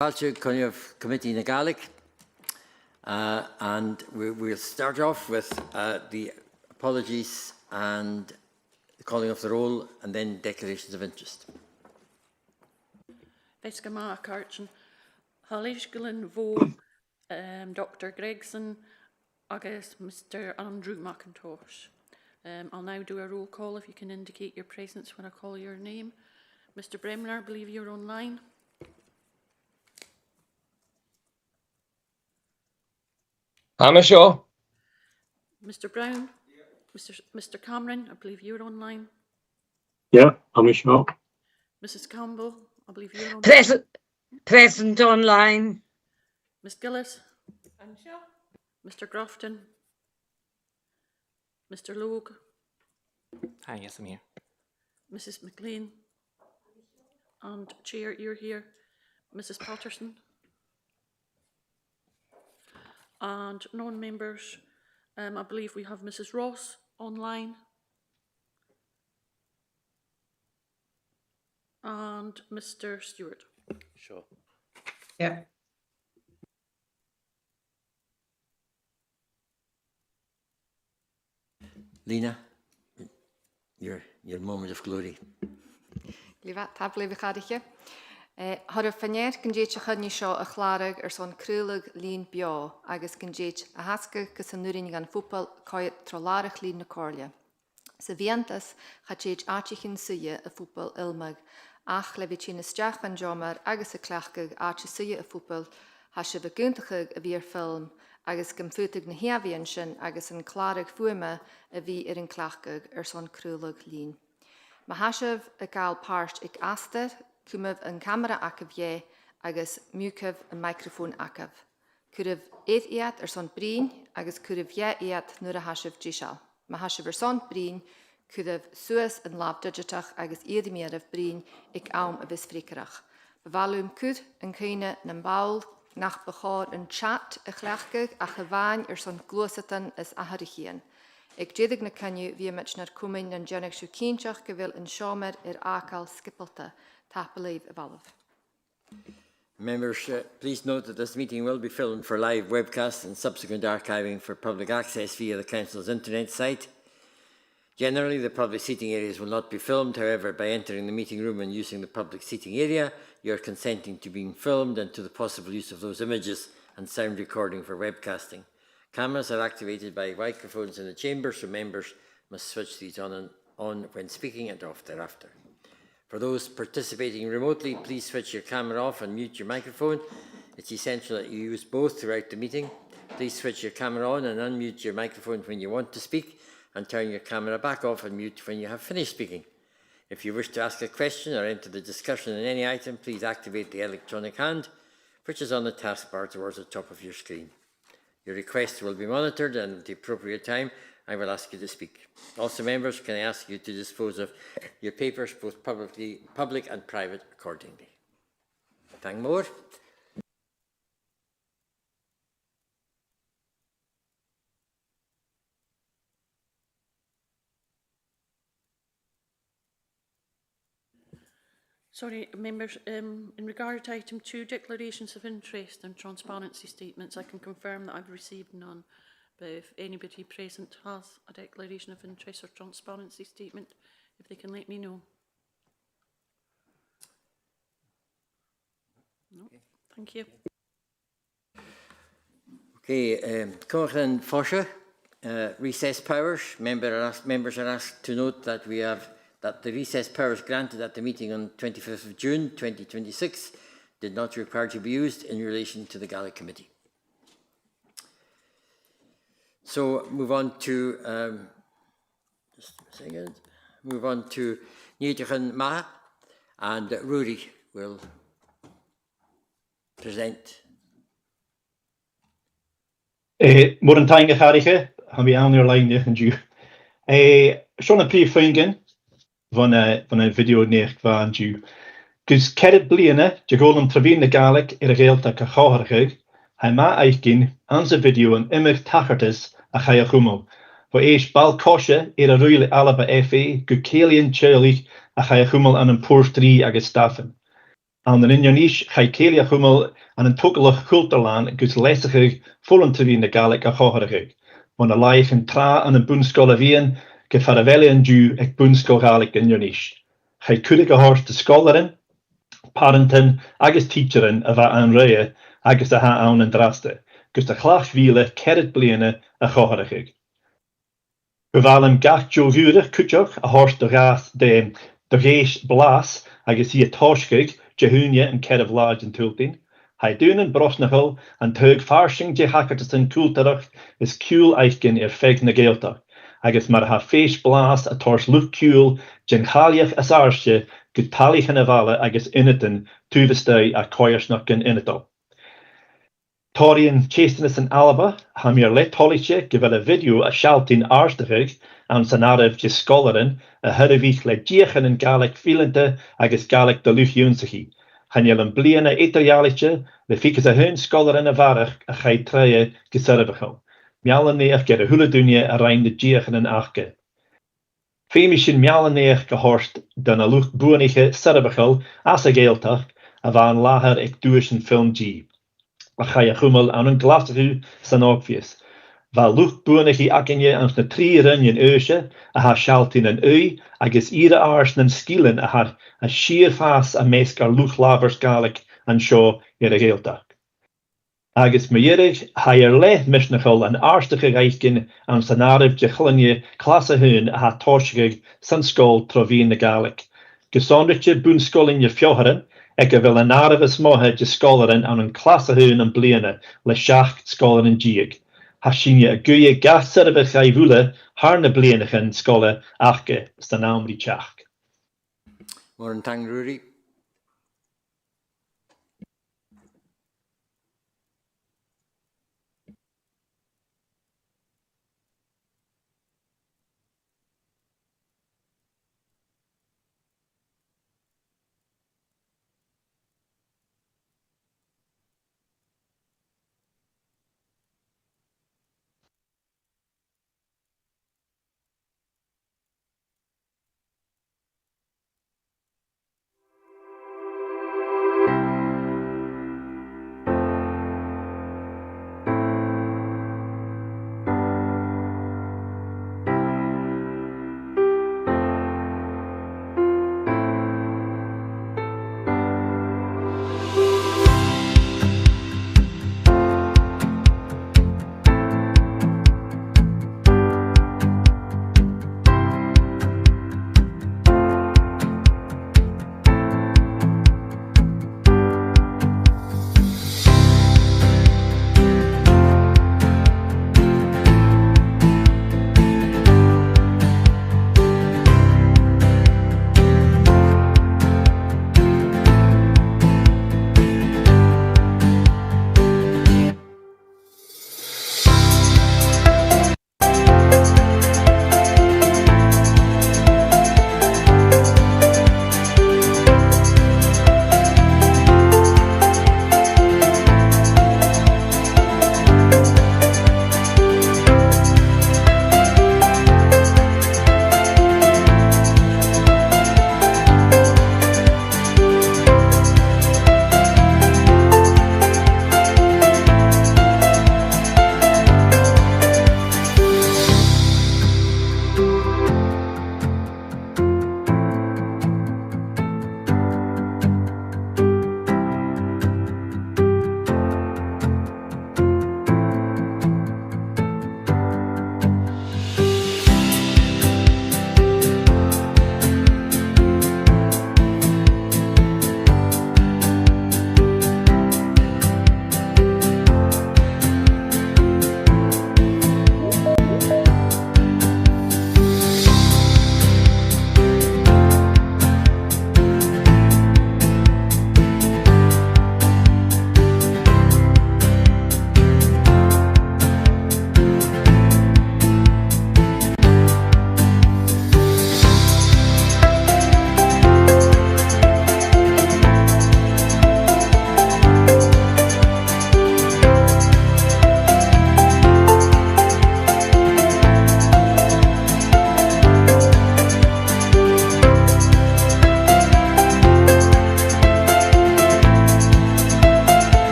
Committee in the Gaelic, and we'll start off with the apologies and the calling of the roll, and then declarations of interest. Vesgama Karchen, Halishgalen Vo, Dr. Gregson, August, Mr. Andrew McIntosh. I'll now do a roll call if you can indicate your presence when I call your name. Mr. Bremner, I believe you're online. I'm sure. Mr. Brown, Mr. Cameron, I believe you're online. Yeah, I'm sure. Mrs. Campbell, I believe you're online. Present online. Ms. Gillis. I'm sure. Mr. Grafton. Mr. Logue. Hi, yes, I'm here. Mrs. McLean. And Chair, you're here. Mrs. Patterson. And non-members, I believe we have Mrs. Ross online. And Mr. Stewart. Sure. Yeah. Lena, your moment of glory. Lieve tablet begadichtje. Har fanneer kunjeetje gaan seo a chlárig son krúlig lín bio agus kunjeet a haske gus an nurin gan voetbal kai trolarig lín na corlia. Sa vientas gaat aachichin suye a voetbal ilmag ach levichin stach van jomar agus a klachgig aach suye a voetbal has je beguntigig a weer film agus gemfutig na heavienshin agus an klarig fuime a wie een klachgig son krúlig lín. Ma hashev a gal parst ik aster Cumah an camera acab agus mucah an microphone acab. Curah iad son brín agus curah iad nuair a hasibh dísal. Ma hasibh son brín curah suas an lab digitach agus iadimiad brín ag am a vis fricarach. Bevalúm cud an chéine na baul nach bechair an chat a chleachgag a chaváin son glosatan as aharichian. Ag jédig na canniu vi mit nar cumin an gennig siú cínteach go bhfuil an seomer ácal skipalta. Members, please note that this meeting will be filmed for live webcast and subsequent archiving for public access via the Council's internet site. Generally, the public seating areas will not be filmed. However, by entering the meeting room and using the public seating area, you are consenting to being filmed and to the possible use of those images and sound recording for webcasting. Cameras are activated by microphones in the chamber, so members must switch these on when speaking and off thereafter. For those participating remotely, please switch your camera off and mute your microphone. It's essential that you use both throughout the meeting. Please switch your camera on and unmute your microphone when you want to speak, and turn your camera back off and mute when you have finished speaking. If you wish to ask a question or enter the discussion on any item, please activate the electronic hand, which is on the taskbar towards the top of your screen. Your request will be monitored, and at the appropriate time, I will ask you to speak. Also, members, can I ask you to dispose of your papers, both public and private, accordingly. Thank more. Sorry, members, in regard to item 2, declarations of interest and transparency statements, I can confirm that I've received none. But if anybody present has a declaration of interest or transparency statement, if they can let me know. No, thank you. Okay, Comataidh Fosha, recess powers. Members are asked to note that the recess powers granted at the meeting on 25th of June 2026 did not require to be used in relation to the Gaelic Committee. So move on to Niedrichen Maha, and Rudy will present. Morgen tanga garige, gaan we aan your line en ju. Schon een prif fingen van een video neer kwaan ju. Dus kerret bliene, je golem trevien de Gaelic geld dat kacharig. Hij ma eigen aan zijn video en immer tachertes a chaya chumo. Voor eis bal kosje a ruile alle bij FE, gukelian churlich a chaya chumo aan een poor 3 agus staffen. Aan de Injonish ga Kelia Hummel aan een tokelige cultuurlaan gus lesig vollen te wien de Gaelic a chogerig. Van de laich en tra aan een boenskolle wien, ge faravelle en ju ek boensko Gaelic Injonish. Ga kudige horst de scholaren, parenten, agus teacheren a va aan reye, agus a ha aan en draste. Gus de glach wiele kerrit bliene a chogerig. Bevalem gach jovurig kutjoch a horst de gaas de gees blaas, agus hi a toshkig, Jehunje en Kev Lodge en Tulpin. Hij dunen brosnachel en teug farsing je hakkertussen kulterach is kuul eichen feg na geeltach. Agus mar ha fees blaas a tors luch kuul, jen chaliach as arsje, gut talich en avale agus inneten, tuvestui a koyersnakken innetal. Torian chastenis en alaba, ha mir let toliche, gevel a video a shaltin arstig, aan sanaref je scholaren, a herrevich le diechen en Gaelic filente, agus Gaelic de luch junsichi. Han jel een bliene Italialiche, le fikas a hun scholaren a varach, a chai treie geservichel. Mialen neer ger a hule dunje a rein de diechen en achke. Femishin mialen neer gehorst, dan a luch boenige servichel, as a geeltach, a van laher ek duischen film G. A chai a chummel aan een glasru san obvious. Va luch buenigi akenje ans na tri runjen eusje, a ha shaltin en ui, agus ire aars nan skielen a har a sheer fas a meskar luch lavers Gaelic an sho a geeltak. Agus meierig ha le misnachel an aarstige reichkin an sanarif je chlinje klasse hun a ha torschig san skol trovien de Gaelic. Gesondritje boenskolin je fjoheren, ek wil een narve smohe je skoleren aan een klasse hun en bliene, le schacht skolen en gieg. Hashinje a guye gas serve gai vule, harne blienigen skole achke stanam die chach. Morgen tang Rudy.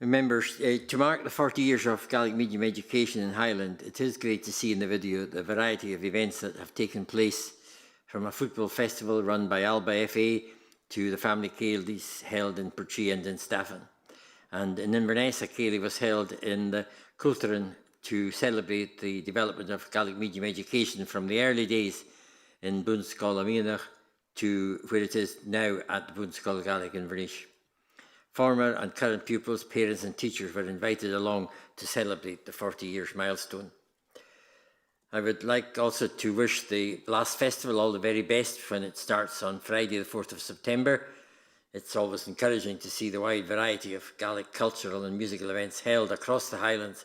Members, to mark the 40 years of Gaelic medium education in Highland, it is great to see in the video the variety of events that have taken place, from a football festival run by Alba FA to the family Gaidhligs held in Portree and in Staffan. And in Inverness, a Gaidhlig was held in the Culturan to celebrate the development of Gaelic medium education from the early days in Bunscoil Amianach to where it is now at the Bunscoil Gaelic Inverness. Former and current pupils, parents and teachers were invited along to celebrate the 40 years milestone. I would like also to wish the Blast Festival all the very best when it starts on Friday the 4th of September. It's always encouraging to see the wide variety of Gaelic cultural and musical events held across the Highlands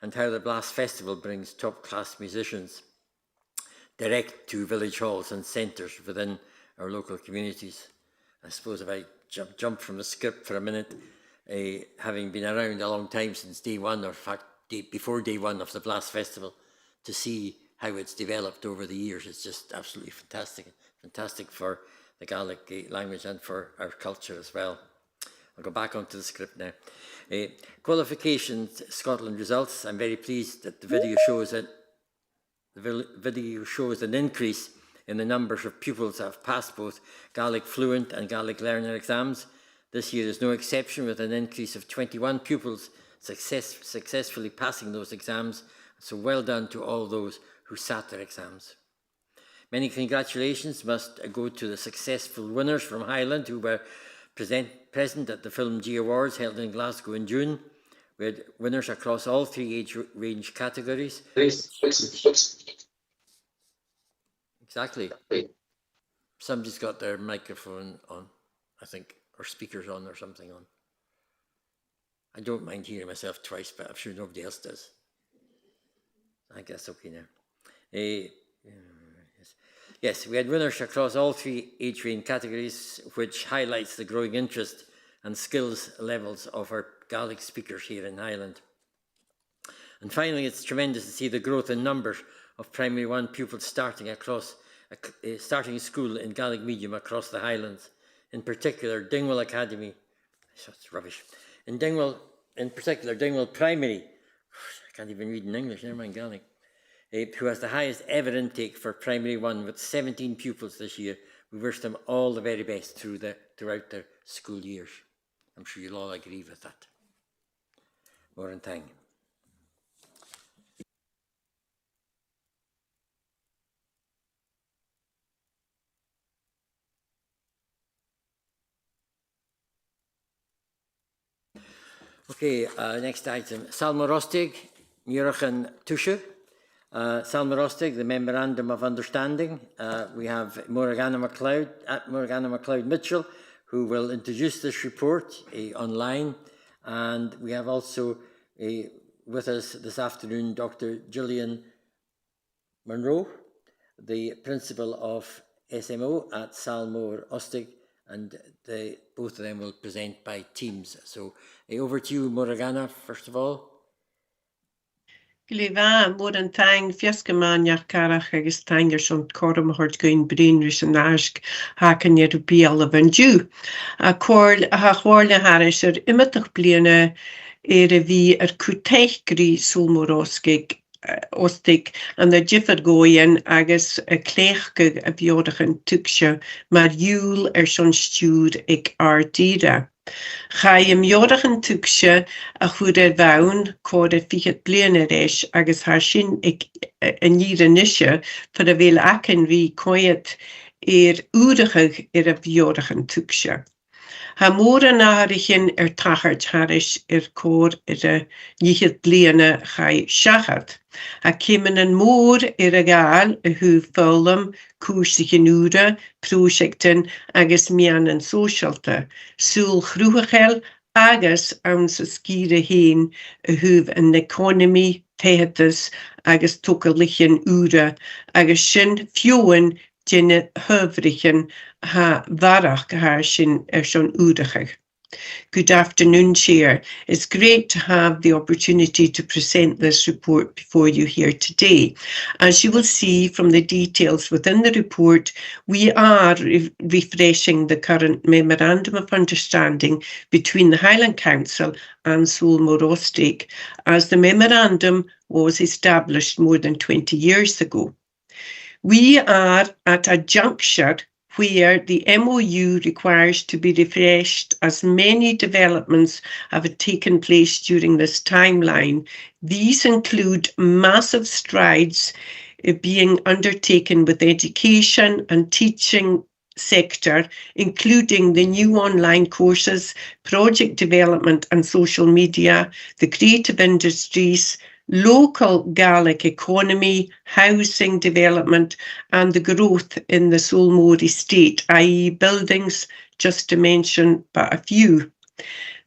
and how the Blast Festival brings top-class musicians direct to village halls and centres within our local communities. I suppose if I jump from the script for a minute, having been around a long time since day one, or in fact before day one of the Blast Festival, to see how it's developed over the years, it's just absolutely fantastic for the Gaelic language and for our culture as well. I'll go back onto the script now. Qualifications, Scotland results. I'm very pleased that the video shows an increase in the numbers of pupils that have passed both Gaelic Fluent and Gaelic Learner exams. This year is no exception, with an increase of 21 pupils successfully passing those exams. So well done to all those who sat their exams. Many congratulations must go to the successful winners from Highland who were present at the Film G Awards held in Glasgow in June. We had winners across all 3 age range categories. Exactly. Somebody's got their microphone on, I think, or speakers on or something on. I don't mind hearing myself twice, but I'm sure nobody else does. I guess okay now. Yes, we had winners across all 3 age range categories, which highlights the growing interest and skills levels of our Gaelic speakers here in Highland. And finally, it's tremendous to see the growth in numbers of primary 1 pupils starting school in Gaelic medium across the Highlands. In particular, Dingwall Academy, that's rubbish. In particular, Dingwall Primary, I can't even read in English, never mind Gaelic, who has the highest ever intake for primary 1 with 17 pupils this year. We wish them all the very best throughout their school years. I'm sure you'll all agree with that. More in time. Okay, next item. Salma Rostig, Muirchan Tusha. Salma Rostig, the Memorandum of Understanding. We have Morgana MacLeod Mitchell, who will introduce this report online. And we have also with us this afternoon Dr. Gillian Monroe, the principal of SMO at Salmore Ostig, and both of them will present by teams. So over to you, Morgana, first of all. Glyvan, mór an tang fiascaman carach agus tanger son corum hort goin brinris an ask haken je rupial of an Jew. A chorl ha chorle haris imetach bliene vi Comataidh sulmoroskig ostig an de jiffer goyen agus kleechke a biodachen tuksje maar jul son stuud ik ardira. Ga je mjordachen tuksje a goede waun kode fiet bleneresh agus haar sin ik een jire nisje voor de wil aken wie koet uurigig a bjordachen tuksje. Ha moore narichen tachart harish koor niet blene gai shachat. Ha kimmen een moor a gaal hu volum koersigen ure, projecten agus mianen socialte. Sul groegel agus onze skire heen huv een economy tehetes agus tokelichen ure agus sin fjoen jinne hovrichen ha varach haar sin son udigig. Good afternoon, Chair. It's great to have the opportunity to present this report before you here today. As you will see from the details within the report, we are refreshing the current Memorandum of Understanding between the Highland Council and Solmorostig, as the memorandum was established more than 20 years ago. We are at a juncture where the MOU requires to be refreshed as many developments have taken place during this timeline. These include massive strides being undertaken with education and teaching sector, including the new online courses, project development and social media, the creative industries, local Gaelic economy, housing development, and the growth in the Solmore estate, i.e. buildings, just to mention but a few.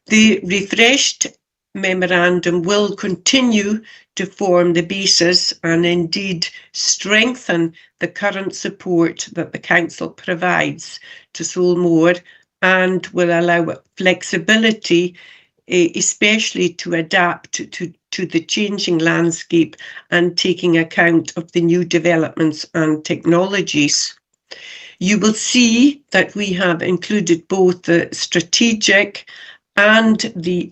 The refreshed memorandum will continue to form the basis and indeed strengthen the current support that the Council provides to Solmore and will allow flexibility, especially to adapt to the changing landscape and taking account of the new developments and technologies. You will see that we have included both the strategic and the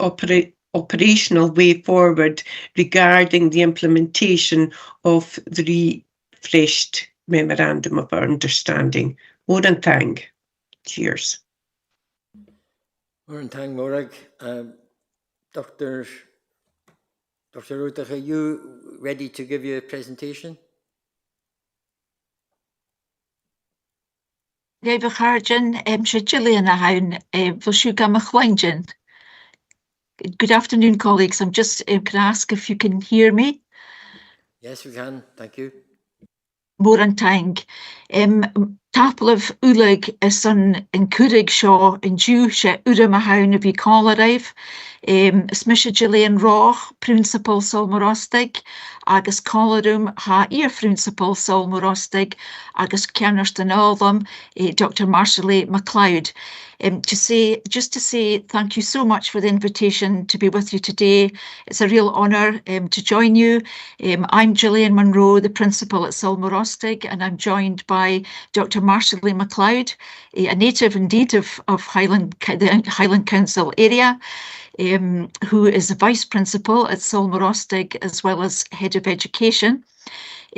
operational way forward regarding the implementation of the refreshed Memorandum of Understanding. Moran Tang. Cheers. Moran Tang, Morag. Dr. Rutach, are you ready to give your presentation? Lever Harjan, Gillian Ahaun, Vilshuga Machwanjan. Good afternoon, colleagues. I'm just can I ask if you can hear me? Yes, we can. Thank you. Moran Tang. Tapel of Ulig is on in Kurig Shaw in Jew she Ura Mahaun of Ecolarive. Smisha Gillian Roch, Principal Solmorostig, agus Colarum ha ear Principal Solmorostig, agus Kernerston Oldham, Dr. Marshalley MacLeod. Just to say thank you so much for the invitation to be with you today. It's a real honour to join you. I'm Gillian Munro, the Principal at Solmorostig, and I'm joined by Dr. Marshalley MacLeod, a native indeed of Highland, the Highland Council area, who is the Vice Principal at Solmorostig as well as Head of Education.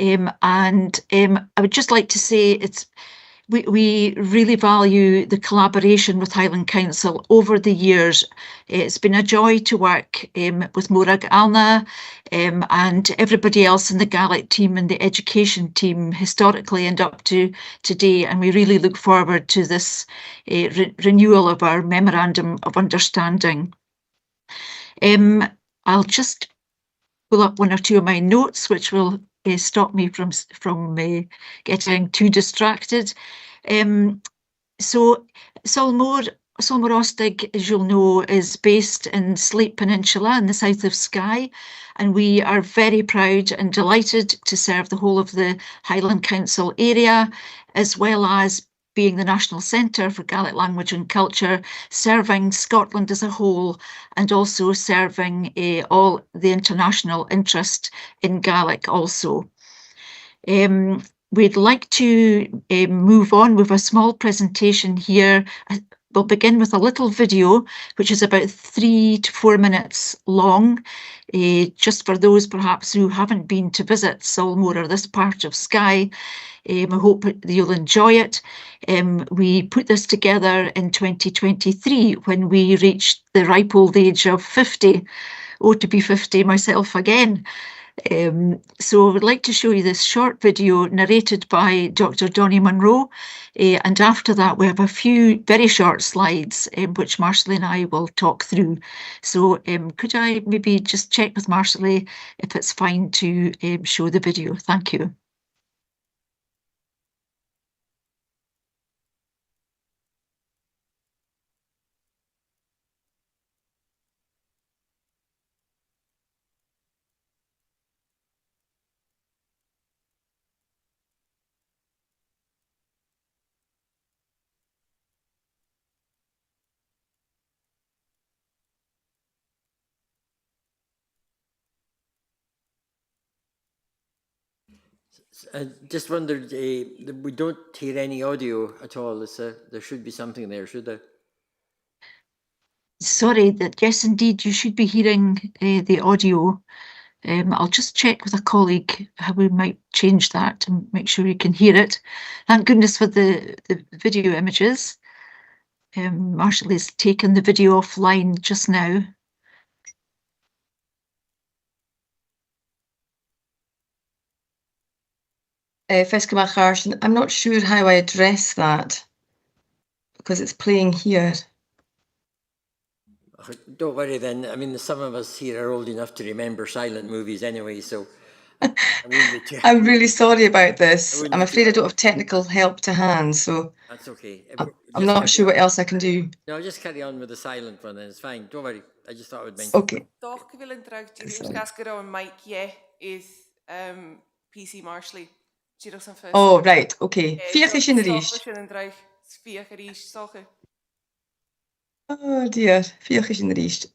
I would just like to say we really value the collaboration with Highland Council over the years. It's been a joy to work with Morag Alna and everybody else in the Gaelic team and the education team historically and up to today. And we really look forward to this renewal of our Memorandum of Understanding. I'll just pull up one or two of my notes, which will stop me from getting too distracted. So Solmorostig, as you'll know, is based in Slate Peninsula in the south of Skye, and we are very proud and delighted to serve the whole of the Highland Council area, as well as being the National Centre for Gaelic Language and Culture, serving Scotland as a whole, and also serving all the international interest in Gaelic also. We'd like to move on with a small presentation here. We'll begin with a little video, which is about 3 to 4 minutes long, just for those perhaps who haven't been to visit Solmore or this part of Skye. I hope you'll enjoy it. We put this together in 2023 when we reached the ripe old age of 50. Oh, to be 50 myself again. So I would like to show you this short video narrated by Dr. Donnie Munro, and after that we have a few very short slides which Marshalley and I will talk through. So could I maybe just check with Marshalley if it's fine to show the video? Thank you. I just wondered, we don't hear any audio at all. There should be something there, should there? Sorry, that yes, indeed, you should be hearing the audio. I'll just check with a colleague how we might change that to make sure you can hear it. Thank goodness for the video images. Marshall has taken the video offline just now. Fiske Carson, I'm not sure how I address that because it's playing here. Don't worry then. I mean, some of us here are old enough to remember silent movies anyway, so I'm really sorry about this. I'm afraid I don't have technical help to hand, so that's okay. I'm not sure what else I can do. No, just carry on with the silent one and it's fine. Don't worry. I just thought I would mention. Okay. Doch wil in terug James Cascaro and Mike is PC Marshley. Oh, right, okay. Fiach is in de reis. Oh dear, fiach is in de reis.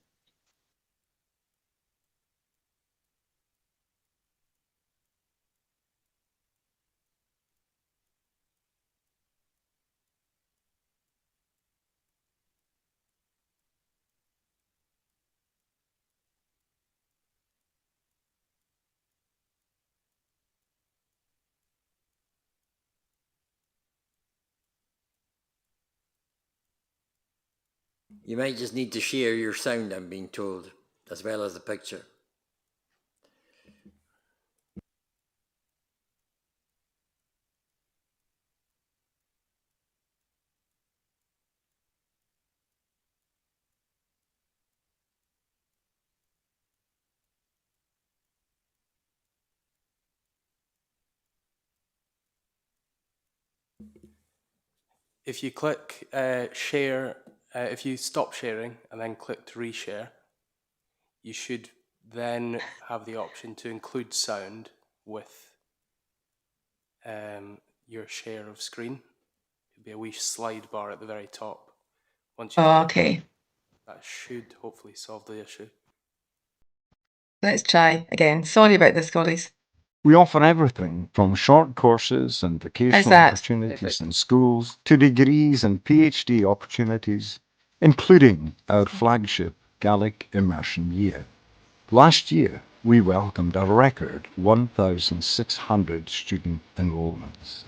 You might just need to share your sound, I'm being told, as well as the picture. If you click share, if you stop sharing and then click to reshare, you should then have the option to include sound with your share of screen. It'll be a wee slide bar at the very top. Once you okay. That should hopefully solve the issue. Let's try again. Sorry about this, colleagues. We offer everything from short courses and vocational opportunities in schools to degrees and PhD opportunities, including our flagship Gaelic Immersion Year. Last year, we welcomed a record 1,600 student enrolments.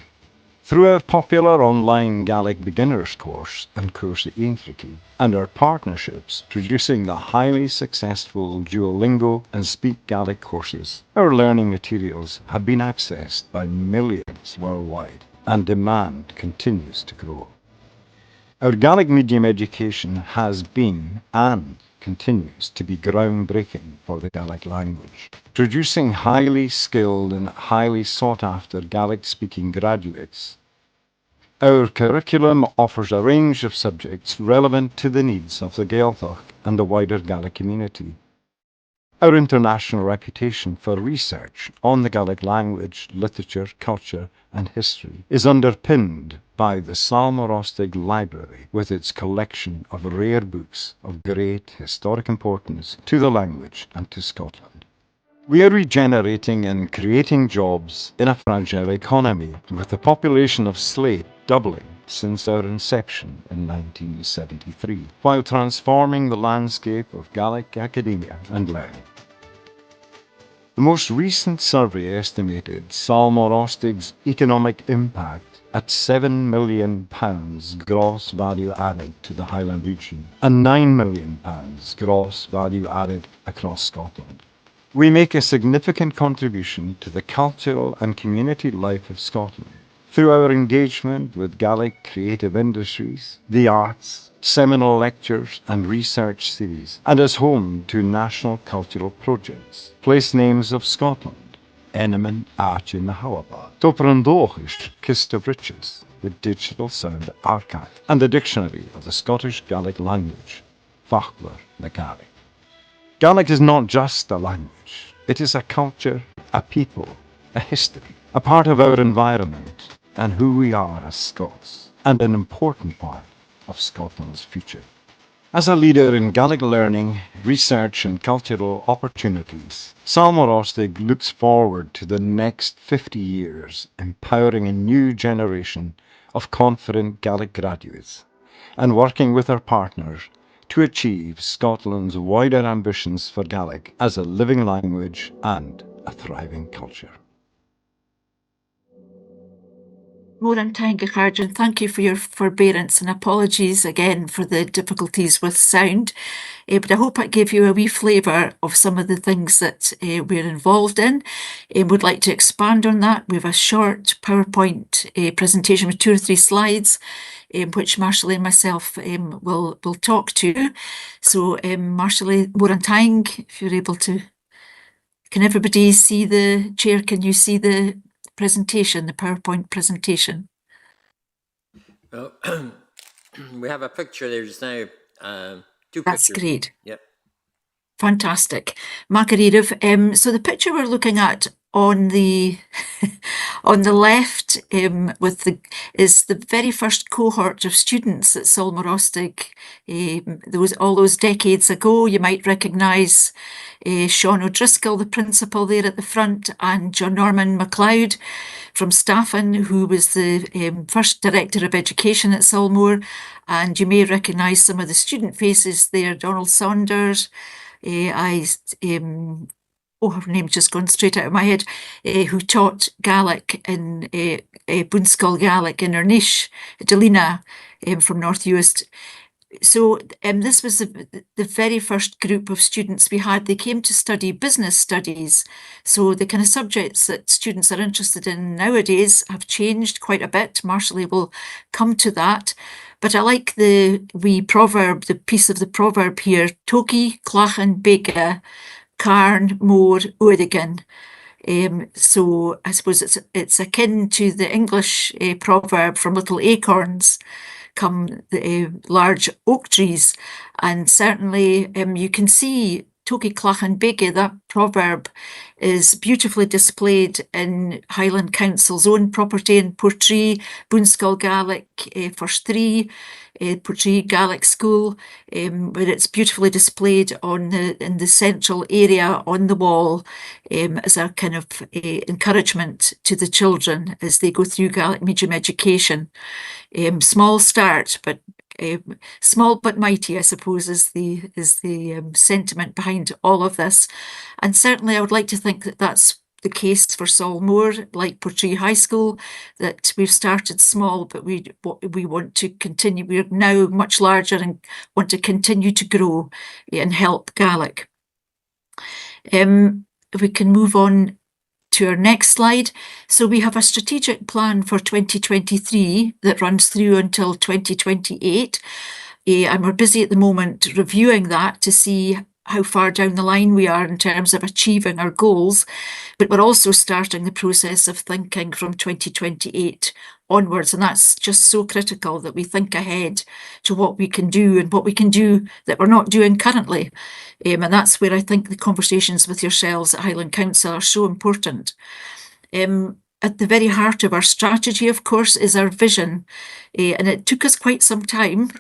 Through our popular online Gaelic beginners course and Course Éintreachi, and our partnerships producing the highly successful Duolingo and Speak Gaelic courses, our learning materials have been accessed by millions worldwide, and demand continues to grow. Our Gaelic medium education has been and continues to be groundbreaking for the Gaelic language, producing highly skilled and highly sought-after Gaelic-speaking graduates. Our curriculum offers a range of subjects relevant to the needs of the Gaeltacht and the wider Gaelic community. Our international reputation for research on the Gaelic language, literature, culture and history is underpinned by the Salmorostig Library with its collection of rare books of great historic importance to the language and to Scotland. We are regenerating and creating jobs in a fragile economy, with the population of Slate doubling since our inception in 1973, while transforming the landscape of Gaelic academia and learning. The most recent survey estimated Salmorostig's economic impact at £7 million gross value added to the Highland region and £9 million gross value added across Scotland. We make a significant contribution to the cultural and community life of Scotland through our engagement with Gaelic creative industries, the arts, seminal lectures and research series, and as home to national cultural projects. Place names of Scotland, Eneman Arch in the Hawaba, Toprandochish, Kist of Riches, the Digital Sound Archive, and the Dictionary of the Scottish Gaelic Language, Fachler na Gaelic. Gaelic is not just a language, it is a culture, a people, a history, a part of our environment and who we are as Scots, and an important part of Scotland's future. As a leader in Gaelic learning, research and cultural opportunities, Salmorostig looks forward to the next 50 years, empowering a new generation of confident Gaelic graduates and working with our partners to achieve Scotland's wider ambitions for Gaelic as a living language and a thriving culture. Moran Taingaharjan, thank you for your forbearance and apologies again for the difficulties with sound. But I hope I gave you a wee flavour of some of the things that we're involved in. Would like to expand on that. We have a short PowerPoint presentation with 2 or 3 slides, which Marshallie and myself will talk to. So Marshallie, Moran Taing, if you're able to, can everybody see the chair? Can you see the presentation, the PowerPoint presentation? Well, we have a picture there just now. 2 That's pictures. great. Yep. Fantastic. Macarív, so the picture we're looking at on the on the left is the very first cohort of students at Salmorostig. All those decades ago. You might recognise Sean O'Driscoll, the principal there at the front, and John Norman MacLeod from Staffin, who was the first Director of Education at Salmore. And you may recognise some of the student faces there, Donald Saunders, her name's just gone straight out of my head, who taught Gaelic in Bunskall Gaelic in Ernish, Delina from North Uist. So this was the very first group of students we had. They came to study business studies. So the kind of subjects that students are interested in nowadays have changed quite a bit. Marshallie will come to that. But I like the wee proverb, the piece of the proverb here, Toki, Clachan, Bega, Carn, Mór, Uedigan. So I suppose it's akin to the English proverb, from little acorns come the large oak trees. And certainly you can see Toki Clachan Bege, that proverb is beautifully displayed in Highland Council's own property in Portree, Bunskall Gaelic First 3, Portree Gaelic School, where it's beautifully displayed in the central area on the wall as a kind of encouragement to the children as they go through Gaelic medium education. Small start, but small but mighty, I suppose, is the sentiment behind all of this. And certainly I would like to think that that's the case for Salmore, like Portree High School, that we've started small, but we want to continue. We're now much larger and want to continue to grow and help Gaelic. If we can move on to our next slide. So we have a strategic plan for 2023 that runs through until 2028. And we're busy at the moment reviewing that to see how far down the line we are in terms of achieving our goals. But we're also starting the process of thinking from 2028 onwards. And that's just so critical that we think ahead to what we can do and what we can do that we're not doing currently. And that's where I think the conversations with yourselves at Highland Council are so important. At the very heart of our strategy, of course, is our vision. And it took us quite some time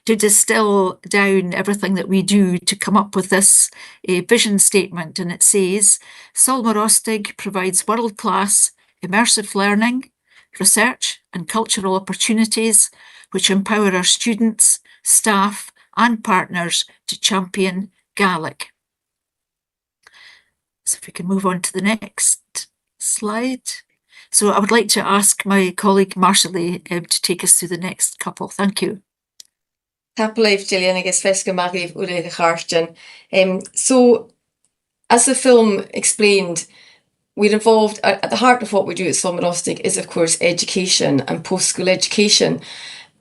to distill down everything that we do to come up with this vision statement. And it says, Salmorostig provides world-class immersive learning, research and cultural opportunities which empower our students, staff and partners to champion Gaelic. So if we can move on to the next slide. So I would like to ask my colleague Marshallie to take us through the next couple. Thank you. Tapleif Gillian, I guess Feska Mariv Ure So as the film explained, we're involved at the heart of what we do at Salmorostig is of course education and post-school education.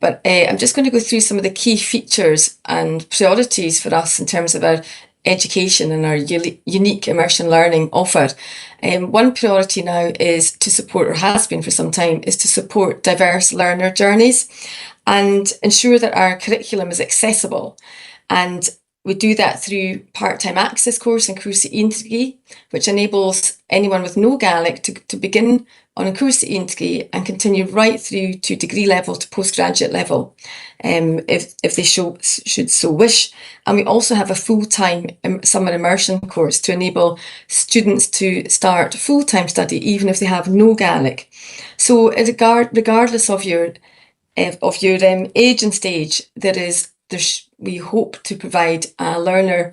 But I'm just going to go through some of the key features and priorities for us in terms of our education and our unique immersion learning offer. One priority now is to support, or has been for some time, is to support diverse learner journeys and ensure that our curriculum is accessible. And We do that through part-time access course and cuasa intrigi, which enables anyone with no Gaelic to begin on a cuasa intrigi and continue right through to degree level to postgraduate level, if they should so wish. And we also have a full-time summer immersion course to enable students to start full-time study even if they have no Gaelic. So regardless of your age and stage, we hope to provide an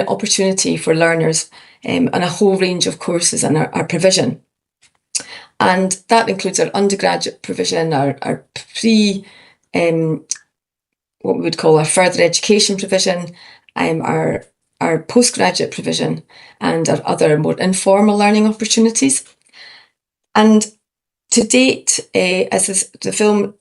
opportunity for learners and a whole range of courses in our provision. And that includes our undergraduate provision, our what we would call our further education provision, our postgraduate provision, and our other more informal learning opportunities. And to date, as the film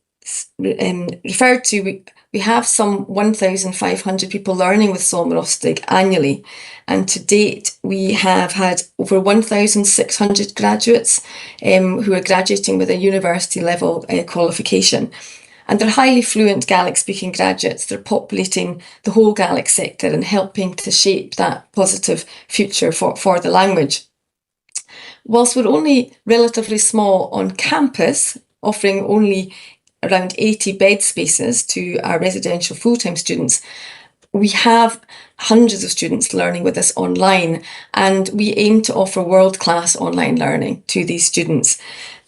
referred to, we have some 1,500 people learning with Solmarostig annually. And to date, we have had over 1,600 graduates who are graduating with a university level qualification. And they're highly fluent Gaelic speaking graduates. They're populating the whole Gaelic sector and helping to shape that positive future for the language. Whilst we're only relatively small on campus, offering only around 80 bed spaces to our residential full-time students, we have hundreds of students learning with us online, and we aim to offer world-class online learning to these students.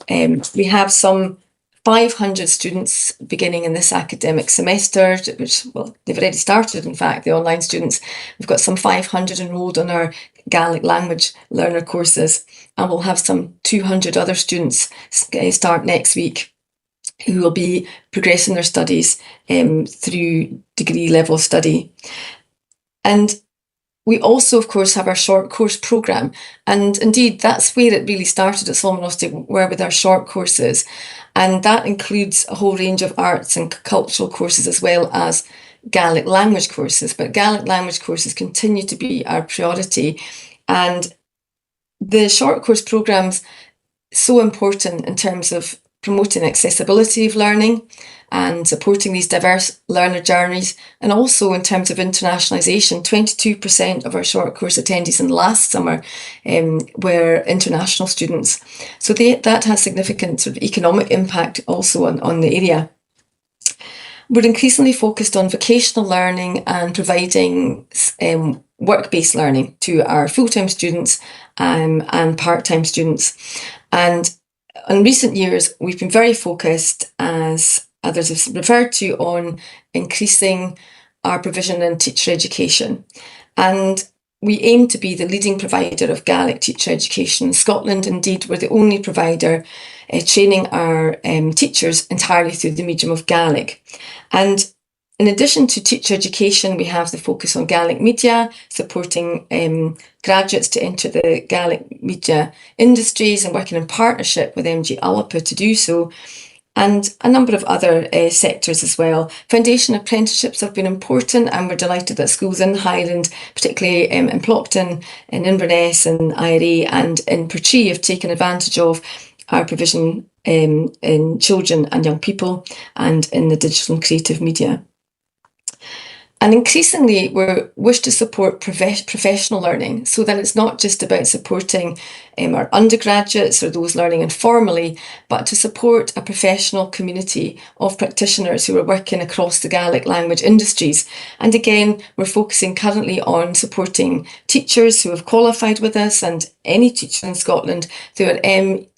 We have some 500 students beginning in this academic semester, which, well, they've already started, in fact, the online students. We've got some 500 enrolled on our Gaelic language learner courses, and we'll have some 200 other students start next week who will be progressing their studies through degree level study. And we also, of course, have our short course programme. And indeed, that's where it really started at Solmarostig, were with our short courses. And that includes a whole range of arts and cultural courses as well as Gaelic language courses. But Gaelic language courses continue to be our priority. And the short course programme's so important in terms of promoting accessibility of learning and supporting these diverse learner journeys, and also in terms of internationalisation. 22% of our short course attendees in last summer were international students. So that has significant sort of economic impact also on the area. We're increasingly focused on vocational learning and providing work-based learning to our full-time students and part-time students. And in recent years, we've been very focused, as others have referred to, on increasing our provision in teacher education. And we aim to be the leading provider of Gaelic teacher education in Scotland. Indeed, we're the only provider training our teachers entirely through the medium of Gaelic. And in addition to teacher education, we have the focus on Gaelic media, supporting graduates to enter the Gaelic media industries and working in partnership with MG Alapa to do so, and a number of other sectors as well. Foundation apprenticeships have been important, and we're delighted that schools in Highland, particularly in Plockton, in Inverness, and IRA, and in Portree, have taken advantage of our provision in children and young people and in the digital and creative media. And increasingly, we wish to support professional learning, so that it's not just about supporting our undergraduates or those learning informally, but to support a professional community of practitioners who are working across the Gaelic language industries. And again, we're focusing currently on supporting teachers who have qualified with us, and any teacher in Scotland, through our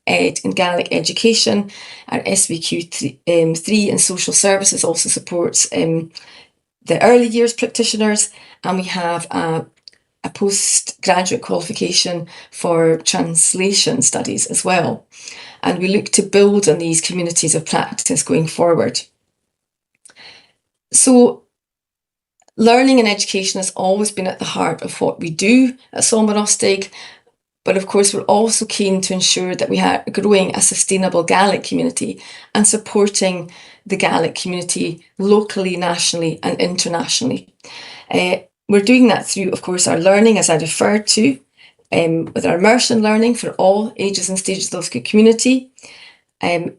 Ed in Gaelic education. Our SVQ 3 in social services also supports the early years practitioners, and we have a postgraduate qualification for translation studies as well. And we look to build on these communities of practice going forward. So learning and education has always been at the heart of what we do at Solmarostig, but of course we're also keen to ensure that we are growing a sustainable Gaelic community and supporting the Gaelic community locally, nationally and internationally. We're doing that through, of course, our learning, as I referred to, with our immersion learning for all ages and stages of the community,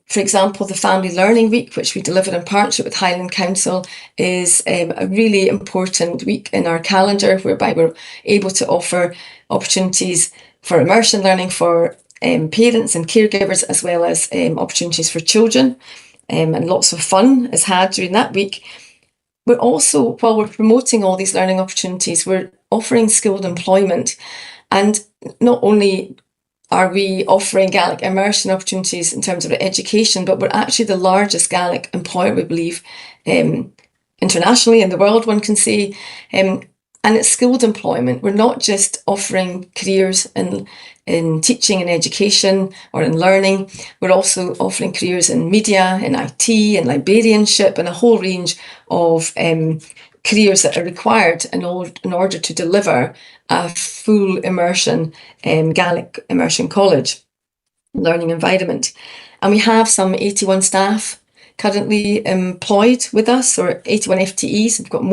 For example, the Family Learning Week, which we deliver in partnership with Highland Council, is a really important week in our calendar, whereby we're able to offer opportunities for immersion learning for parents and caregivers, as well as opportunities for children. And lots of fun is had during that week. We're also, while we're promoting all these learning opportunities, we're offering skilled employment. And not only are we offering Gaelic immersion opportunities in terms of education, but we're actually the largest Gaelic employer, we believe, internationally in the world, one can say. And it's skilled employment. We're not just offering careers in teaching and education or in learning. We're also offering careers in media, in IT, in librarianship, and a whole range of careers that are required in order to deliver a full immersion Gaelic immersion college learning environment. And we have some 81 staff currently employed with us, or 81 FTEs. We've got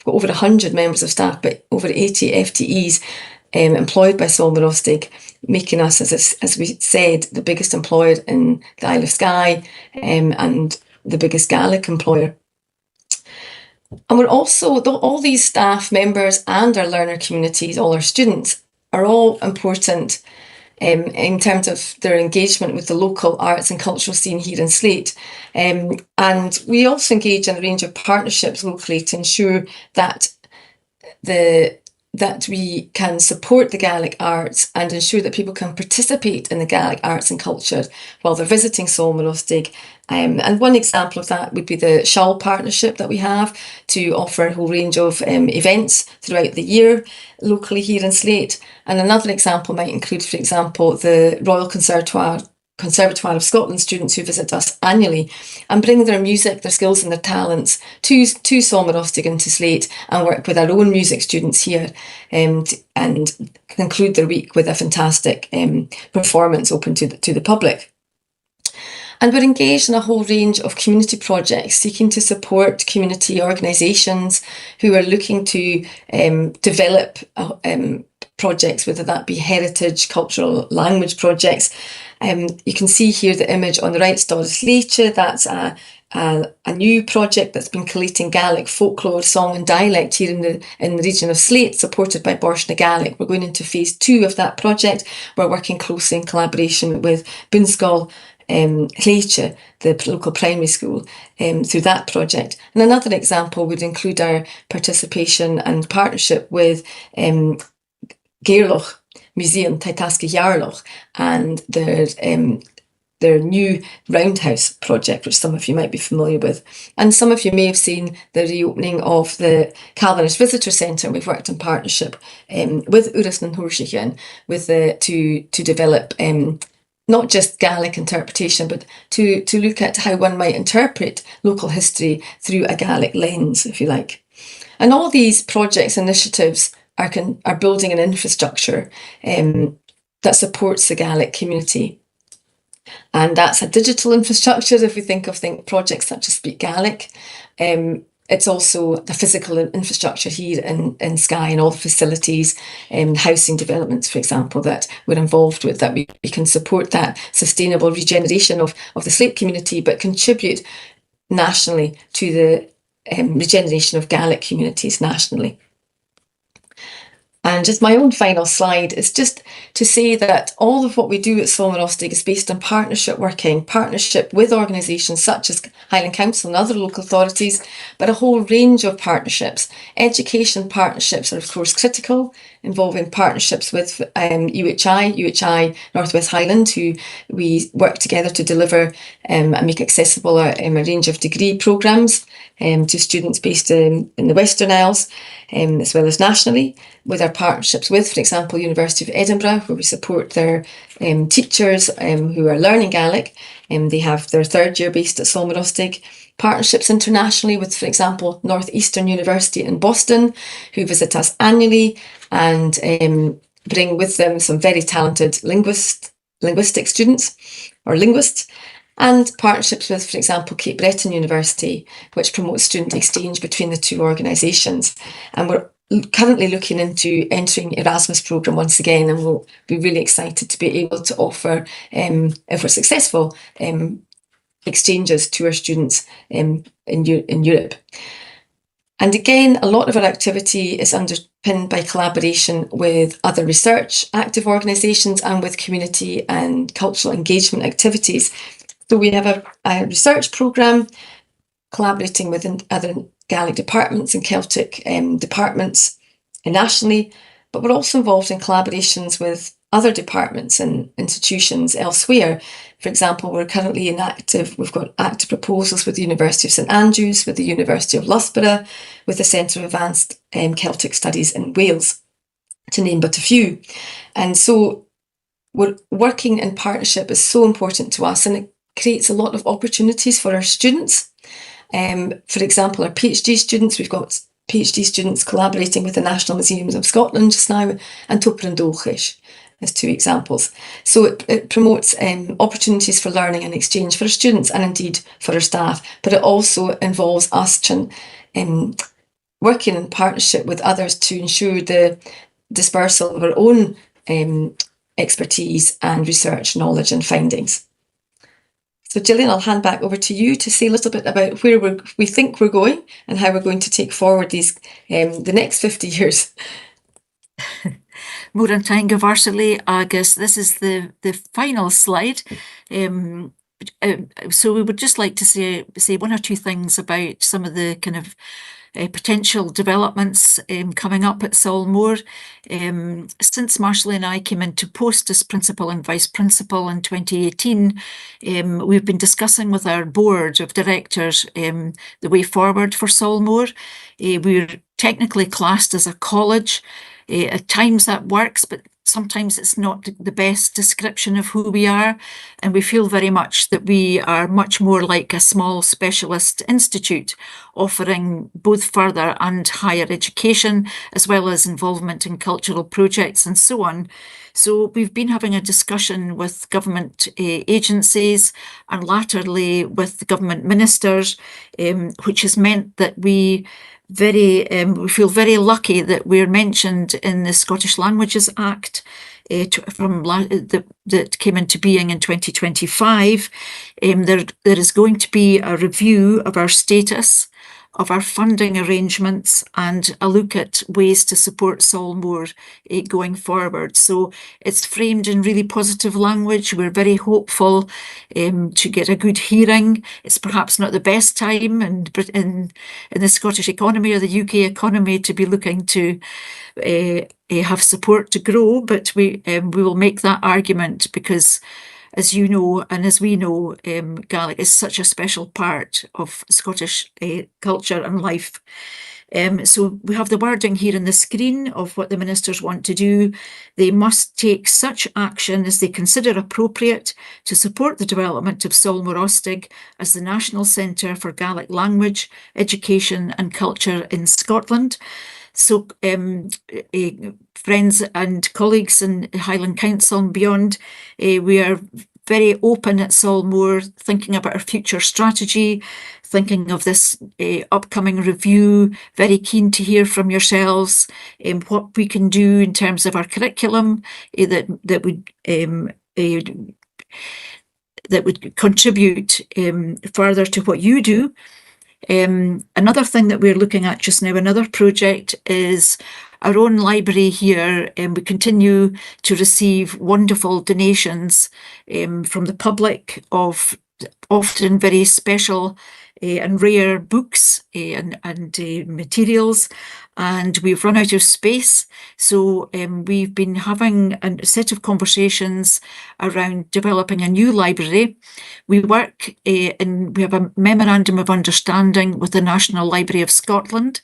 over 100 members of staff, but over 80 FTEs employed by Solmarostig, making us, as we said, the biggest employer in the Isle of Skye and the biggest Gaelic employer. And we're also, all these staff members and our learner communities, all our students, are all important in terms of their engagement with the local arts and cultural scene here in Slate. And we also engage in a range of partnerships locally to ensure that we can support the Gaelic arts and ensure that people can participate in the Gaelic arts and culture while they're visiting Solmarostig. And one example of that would be the Shawl partnership that we have to offer a whole range of events throughout the year locally here in Slate. And another example might include, for example, the Royal Conservatoire of Scotland students who visit us annually and bring their music, their skills and their talents to Solmarostig and to Slate, and work with our own music students here and conclude their week with a fantastic performance open to the public. And we're engaged in a whole range of community projects seeking to support community organisations who are looking to develop projects, whether that be heritage, cultural, language projects. You can see here the image on the right, Doris Leitche. That's a new project that's been collating Gaelic folklore, song and dialect here in the region of Slate, supported by Borshna Gaelic. We're going into phase 2 of that project. We're working closely in collaboration with Bunskall Leitche, the local primary school, through that project. And another example would include our participation and partnership with Gaidhlig Museum, Taitaski Yarloch, and their new Roundhouse project, which some of you might be familiar with. And some of you may have seen the reopening of the Calvinist Visitor Centre. We've worked in partnership with Uras Horshichen to develop not just Gaelic interpretation, but to look at how one might interpret local history through a Gaelic lens, if you like. And all these projects, initiatives are building an infrastructure that supports the Gaelic community. And that's a digital infrastructure. If we think projects such as Speak Gaelic, it's also the physical infrastructure here in Skye and all the facilities and housing developments, for example, that we're involved with, that we can support that sustainable regeneration of the Slate community, but contribute nationally to the regeneration of Gaelic communities nationally. And just my own final slide is just to say that all of what we do at Solmarostig is based on partnership with organisations such as Highland Council and other local authorities, but a whole range of partnerships. Education partnerships are of course critical, involving partnerships with UHI North West Highland, who we work together to deliver and make accessible a range of degree programmes to students based in the Western Isles, as well as nationally, with our partnerships with, for example, University of Edinburgh, where we support their teachers who are learning Gaelic. They have their third year based at Solmarostig. Partnerships internationally with, for example, Northeastern University in Boston, who visit us annually and bring with them some very talented linguistic students or linguists. And partnerships with, for example, Cape Breton University, which promotes student exchange between the two organisations. And we're currently looking into entering Erasmus programme once again, and we'll be really excited to be able to offer, if we're successful, exchanges to our students in Europe. And again, a lot of our activity is underpinned by collaboration with other research active organisations and with community and cultural engagement activities. So we have a research programme collaborating with other Gaelic departments and Celtic departments nationally, but we're also involved in collaborations with other departments and institutions elsewhere. For example, we've got active proposals with the University of St Andrews, with the University of Loughborough, with the Centre of Advanced Celtic Studies in Wales, to name but a few. And so we're working in partnership is so important to us, and it creates a lot of opportunities for our students. For example, our PhD students, we've got PhD students collaborating with the National Museums of Scotland just now, and Tupper and Dolchish as two examples. So it promotes opportunities for learning and exchange for our students and indeed for our staff, but it also involves us working in partnership with others to ensure the dispersal of our own expertise and research knowledge and findings. So Gillian, I'll hand back over to you to say a little bit about where we think we're going and how we're going to take forward these the next 50 years. Múireann tainn go bhfarsalaí agus this is the final slide. So we would just like to say one or two things about some of the kind of potential developments coming up at Solmore. Since Marshallie and I came into post as principal and vice principal in 2018, we've been discussing with our board of directors the way forward for Solmore. We're technically classed as a college. At times that works, but sometimes it's not the best description of who we are, and we feel very much that we are much more like a small specialist institute offering both further and higher education, as well as involvement in cultural projects and so on. So we've been having a discussion with government agencies and latterly with the government ministers, which has meant that we feel very lucky that we're mentioned in the Scottish Languages Act that came into being in 2025. There is going to be a review of our status, of our funding arrangements, and a look at ways to support Solmore going forward. So it's framed in really positive language. We're very hopeful to get a good hearing. It's perhaps not the best time in the Scottish economy or the UK economy to be looking to have support to grow, but we will make that argument because, as you know, and as we know, Gaelic is such a special part of Scottish culture and life. So we have the wording here on the screen of what the ministers want to do. They must take such action as they consider appropriate to support the development of Solmore Ostig as the National Centre for Gaelic Language, Education and Culture in Scotland. So friends and colleagues in Highland Council and beyond, we are very open at Solmore, thinking about our future strategy, thinking of this upcoming review, very keen to hear from yourselves what we can do in terms of our curriculum that would contribute further to what you do. Another thing that we're looking at just now, another project, is our own library here, and we continue to receive wonderful donations from the public of often very special and rare books and materials, and we've run out of space. So we've been having a set of conversations around developing a new library. We work we have a memorandum of understanding with the National Library of Scotland,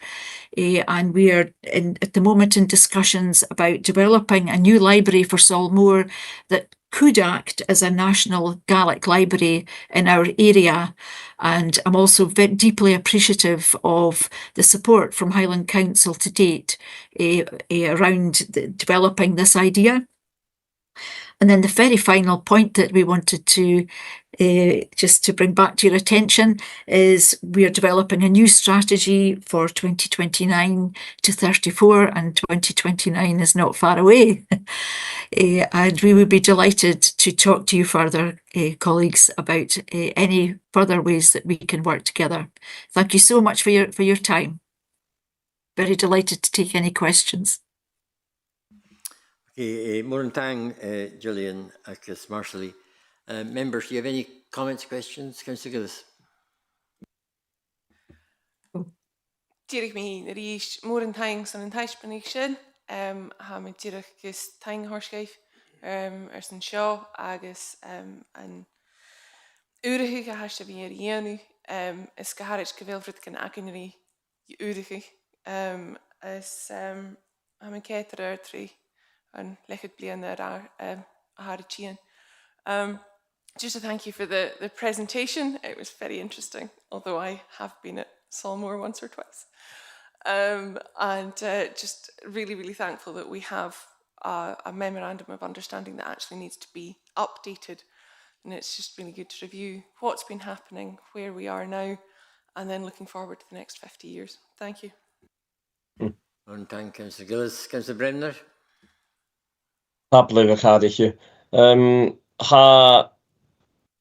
and we are at the moment in discussions about developing a new library for Solmore that could act as a national Gaelic library in our area. And I'm also very deeply appreciative of the support from Highland Council to date around developing this idea. And then the very final point that we wanted to just to bring back to your attention is we're developing a new strategy for 2029 to 34, and 2029 is not far away. And we would be delighted to talk to you further, colleagues, about any further ways that we can work together. Thank you so much for your time. Very delighted to take any questions. Okay, Morantang, Gillian, agus Marshallie. Members, do you have any comments, questions? Councillor Gillis. Dúireach mí na rís mór an taing san an taispanig sin, ha me dúireach gus taing horscaif san seo agus an úiricha a hasiste bhí ar dhéanú is go háirit go bhfuilfrid gan acinnaí úiricha is ha me cétar ar trí an lechad blian ar a háirit tían. Just to thank you for the presentation. It was very interesting, although I have been at Solmore once or twice. And just really, really thankful that we have a memorandum of understanding that actually needs to be updated. And it's just really good to review what's been happening, where we are now, and then looking forward to the next 50 years. Thank you. And thank Councillor Gillis. Councillor Bremner. Happily Gaidhlig.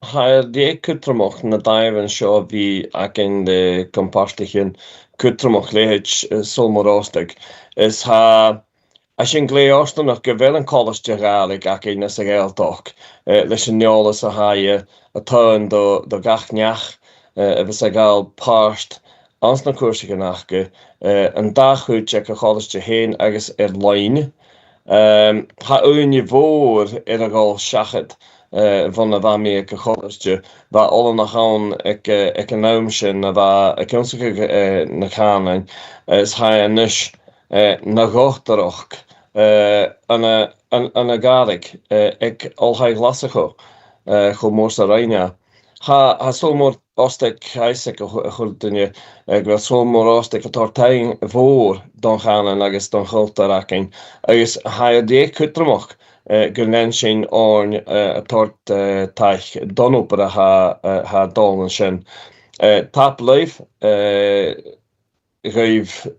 Ha die kutromach na daiven seo bhí agin de compartichen kutromach leid Solmorostig is ha sin gléostach go bhfuil an college de Gaelic agin na sa Gaeltach leis an neolas a haie a tán do gachneach a bheits a gáil páist ans na cuasaigh nachge an dachúid ag a college de héin agus lein. Ha uinne voor a gáil seachad van na bhami ag a choiste bha all nach gaan ag an naim sin a bha a cinnsacha na cánain is ha anis na gáchtarach an a Gaelic ag allthaid lasacho go mór sa raine. Ha Solmor ostig heisig a chuldunne go Solmor ostig a tartaing voor don cánain agus don chultaraking agus ha a dé kutramach gun sin orn a tort taich don opera ha dolan sin. Tap live raif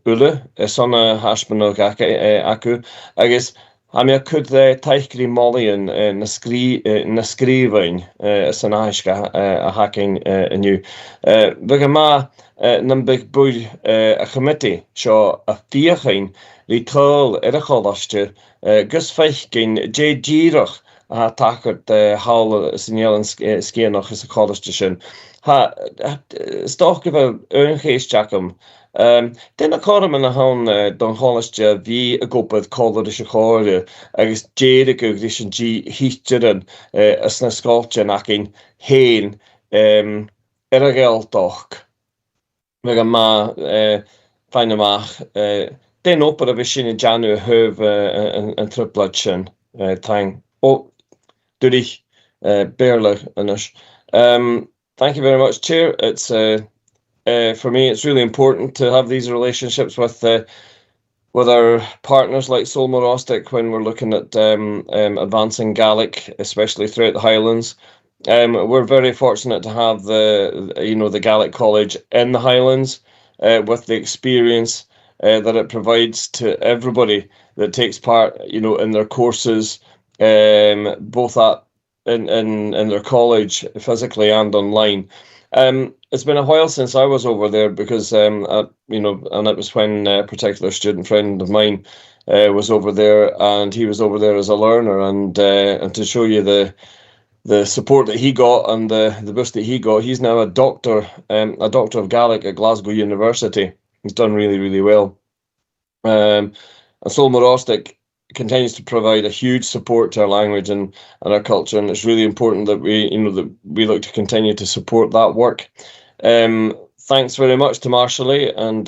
ule sonna haspen acu agus ha me could taichgri mollian na skrivain san aiska a hacking inu. Vega ma nam big bud a committee seo a fiachain li tol a cholaste gus feich gin J. a takert haal signalen skienoch is a college sin. Ha stoch of geest Jackum. Den a corman a han don holiste vi a gopad college chore agus Jade gugrition G hichteren as na sculpture nakin heen a geltoch. Vega ma feinamach den opera vi sin Janu huv an triplad sin tang. Oh, Dudich Berler anush. Thank you very much, Chair. It's for me, it's really important to have these relationships with our partners like Solmorostic when we're looking at advancing Gaelic, especially throughout the Highlands. We're very fortunate to have the Gaelic College in the Highlands with the experience that it provides to everybody that takes part, in their courses, both in their college physically and online. It's been a while since I was over there because and it was when a particular student friend of mine was over there, and he was over there as a learner, and to show you the support that he got and the boost that he got, he's now a doctor of Gaelic at Glasgow University. He's done really, really well. And Solmorostic continues to provide a huge support to our language and our culture, and it's really important that we look to continue to support that work. Thanks very much to Marshallie and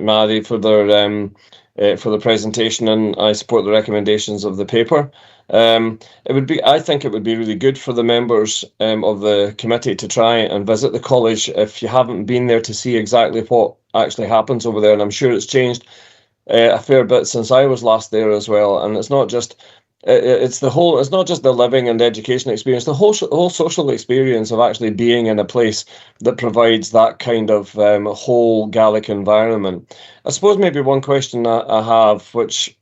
Maddie for the presentation, and I support the recommendations of the paper. I think it would be really good for the members of the committee to try and visit the college if you haven't been there, to see exactly what actually happens over there, and I'm sure it's changed a fair bit since I was last there as well. And it's not just it's not just the living and education experience, the whole social experience of actually being in a place that provides that kind of whole Gaelic environment. I suppose maybe one question I have, which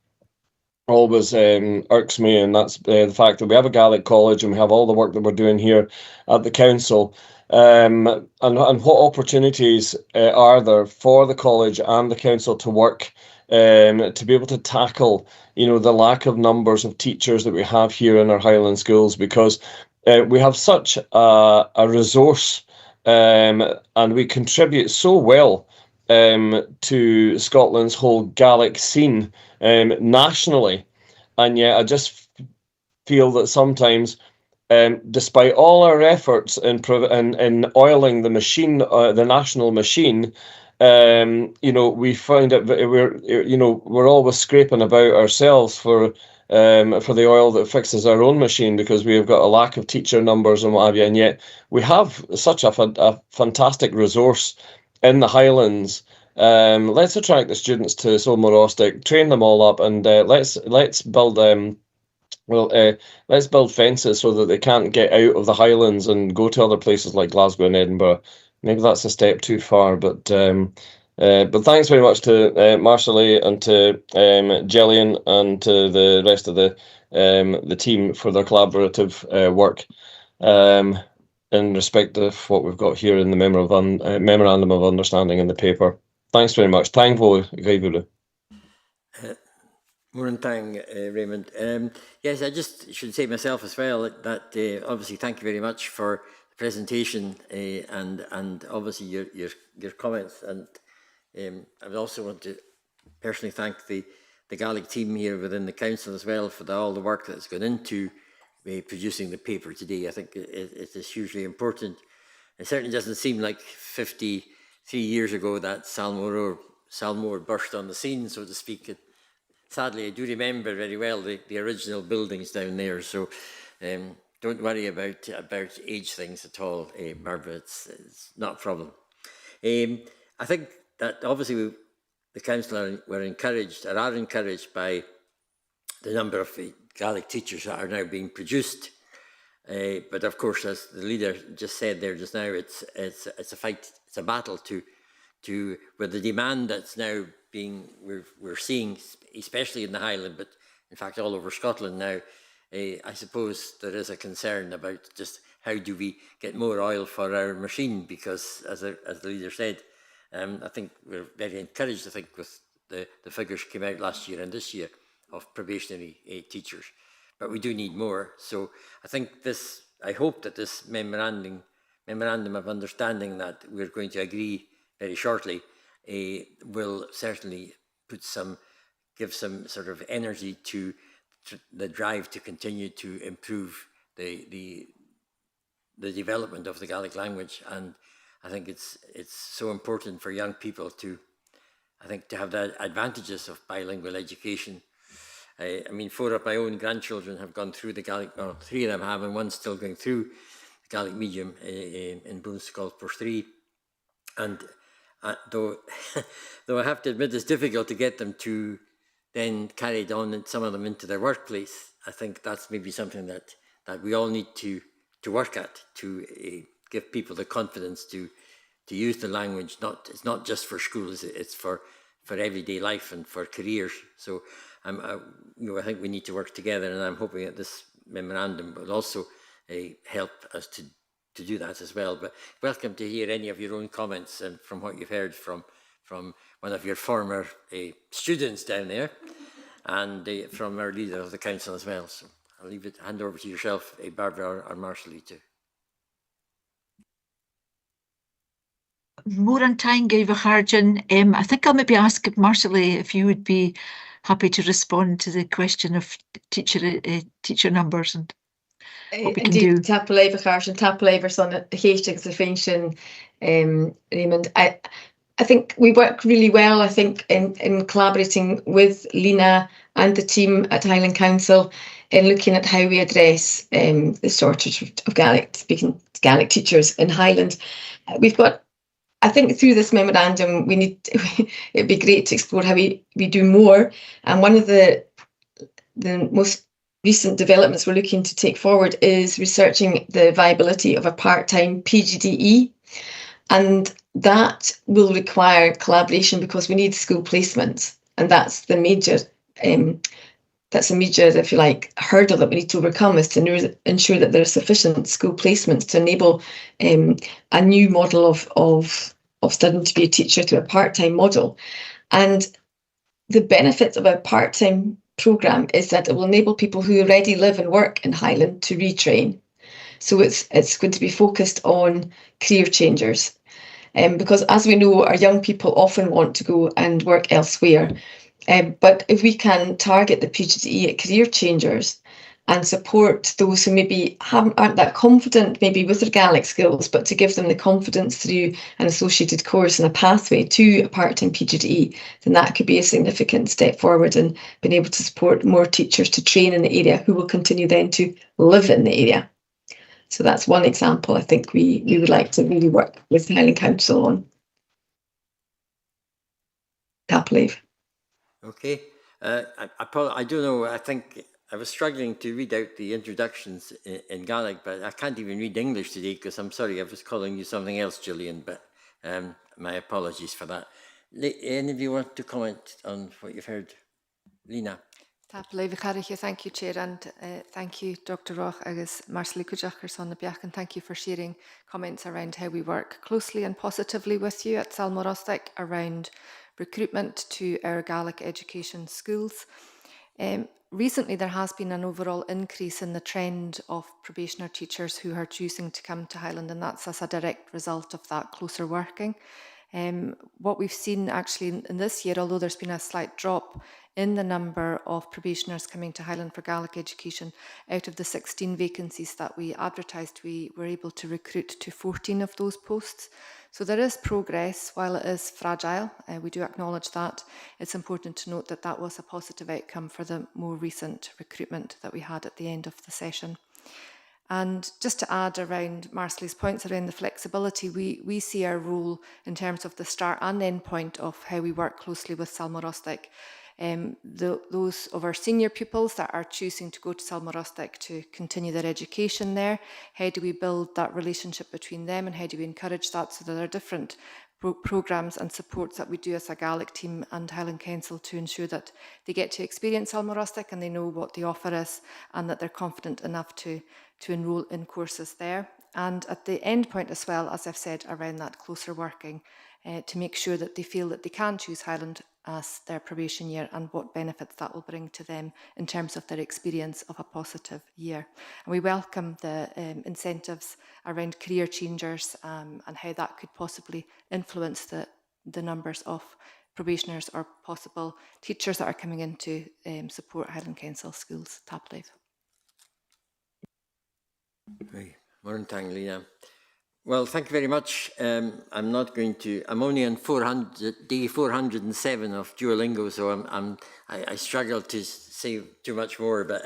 always irks me, and that's the fact that we have a Gaelic college and we have all the work that we're doing here at the council. And what opportunities are there for the college and the council to work to be able to tackle, the lack of numbers of teachers that we have here in our Highland schools, because we have such a resource and we contribute so well to Scotland's whole Gaelic scene nationally, and yet I just feel that sometimes, despite all our efforts in oiling the machine, the national machine, we find that we're always scraping about ourselves for the oil that fixes our own machine, because we have got a lack of teacher numbers and what have you, and yet we have such a fantastic resource in the Highlands. Let's attract the students to Solmarostic, train them all up, and let's build let's build fences so that they can't get out of the Highlands and go to other places like Glasgow and Edinburgh. Maybe that's a step too far, but thanks very much to Marshalley and to Gillian and to the rest of the team for their collaborative work in respect of what we've got here in the Memorandum of Understanding in the paper. Thanks very much. Thank you, Gaidhlig. Morning, Raymond. Yes, I just should say myself as well that obviously thank you very much for the presentation and obviously your comments, and I would also want to personally thank the Gaelic team here within the council as well for all the work that's gone into producing the paper today. I think it is hugely important. It certainly doesn't seem like 53 years ago that Salmore burst on the scene, so to speak. Sadly, I do remember very well the original buildings down there, so don't worry about age things at all, Barbara. It's not a problem. I think that obviously the council are encouraged by the number of Gaelic teachers that are now being produced. But of course, as the leader just said there just now, it's a fight, it's a battle to with the demand that's now we're seeing, especially in the Highland, but in fact all over Scotland now. I suppose there is a concern about just how do we get more oil for our machine, because as the leader said, I think we're very encouraged, I think, with the figures came out last year and this year of probationary teachers, but we do need more. So I think I hope that this memorandum of understanding that we're going to agree very shortly will certainly give some sort of energy to the drive to continue to improve the development of the Gaelic language. And I think it's so important for young people to have the advantages of bilingual education. I mean, 4 of my own grandchildren have gone through the Gaelic, or 3 of them have, and one's still going through the Gaelic medium in Brunskull for 3. And though I have to admit it's difficult to get them to then carry on, and some of them into their workplace, I think that's maybe something that we all need to work at, to give people the confidence to use the language. It's not just for schools; it's for everyday life and for careers. So I think we need to work together, and I'm hoping that this memorandum will also help us to do that as well. But welcome to hear any of your own comments and from what you've heard from one of your former students down there, and from our leader of the council as well. So I'll hand over to yourself, Barbara or Marshalley too. Moran Tyne gave a Harjan. I think I'll maybe ask Marshalley if you would be happy to respond to the question of teacher numbers and what we can do. Tapalaver Harjan, Tapalaver son Hastings Finchen, Raymond. I think we work really well, I think, in collaborating with Lena and the team at Highland Council in looking at how we address the shortage of speaking Gaelic teachers in Highland. We've got, I think, through this memorandum, it'd be great to explore how we do more. And one of the most recent developments we're looking to take forward is researching the viability of a part-time PGDE. And that will require collaboration because we need school placements. And that's the major, if you like, hurdle that we need to overcome, is to ensure that there are sufficient school placements to enable a new model of studying to be a teacher through a part-time model. And the benefits of a part-time programme is that it will enable people who already live and work in Highland to retrain. So it's going to be focused on career changers. Because as we know, our young people often want to go and work elsewhere. But if we can target the PGDE at career changers and support those who maybe aren't that confident maybe with their Gaelic skills, but to give them the confidence through an associated course and a pathway to a part-time PGDE, then that could be a significant step forward in being able to support more teachers to train in the area who will continue then to live in the area. So that's one example I think we would like to really work with the Highland Council on. Tappleave. Okay. I don't know. I think I was struggling to read out the introductions in Gaelic, but I can't even read English today because I'm sorry, I was calling you something else, Gillian, but my apologies for that. Any of you want to comment on what you've heard? Lena. Thank you, Chair, and thank you, Dr. Roch, agus Marcel Kujachers on the Biach, and thank you for sharing comments around how we work closely and positively with you at Salmorostic around recruitment to our Gaelic education schools. Recently, there has been an overall increase in the trend of probationer teachers who are choosing to come to Highland, and that's as a direct result of that closer working. What we've seen actually in this year, although there's been a slight drop in the number of probationers coming to Highland for Gaelic education, out of the 16 vacancies that we advertised, we were able to recruit to 14 of those posts. So there is progress, while it is fragile. We do acknowledge that. It's important to note that that was a positive outcome for the more recent recruitment that we had at the end of the session. And just to add around Marcel's points around the flexibility, we see our role in terms of the start and end point of how we work closely with Salmorostic. Those of our senior pupils that are choosing to go to Salmorostic to continue their education there, how do we build that relationship between them and how do we encourage that? So there are different programmes and supports that we do as a Gaelic team and Highland Council to ensure that they get to experience Salmorostic and they know what the offer is and that they're confident enough to enrol in courses there. And at the end point as well, as I've said, around that closer working, to make sure that they feel that they can choose Highland as their probation year and what benefits that will bring to them in terms of their experience of a positive year. And we welcome the incentives around career changers and how that could possibly influence the numbers of probationers or possible teachers that are coming in to support Highland Council schools. Tappleave. Morning, Lena. Well, thank you very much. I'm only on day 407 of Duolingo, so I struggle to say too much more, but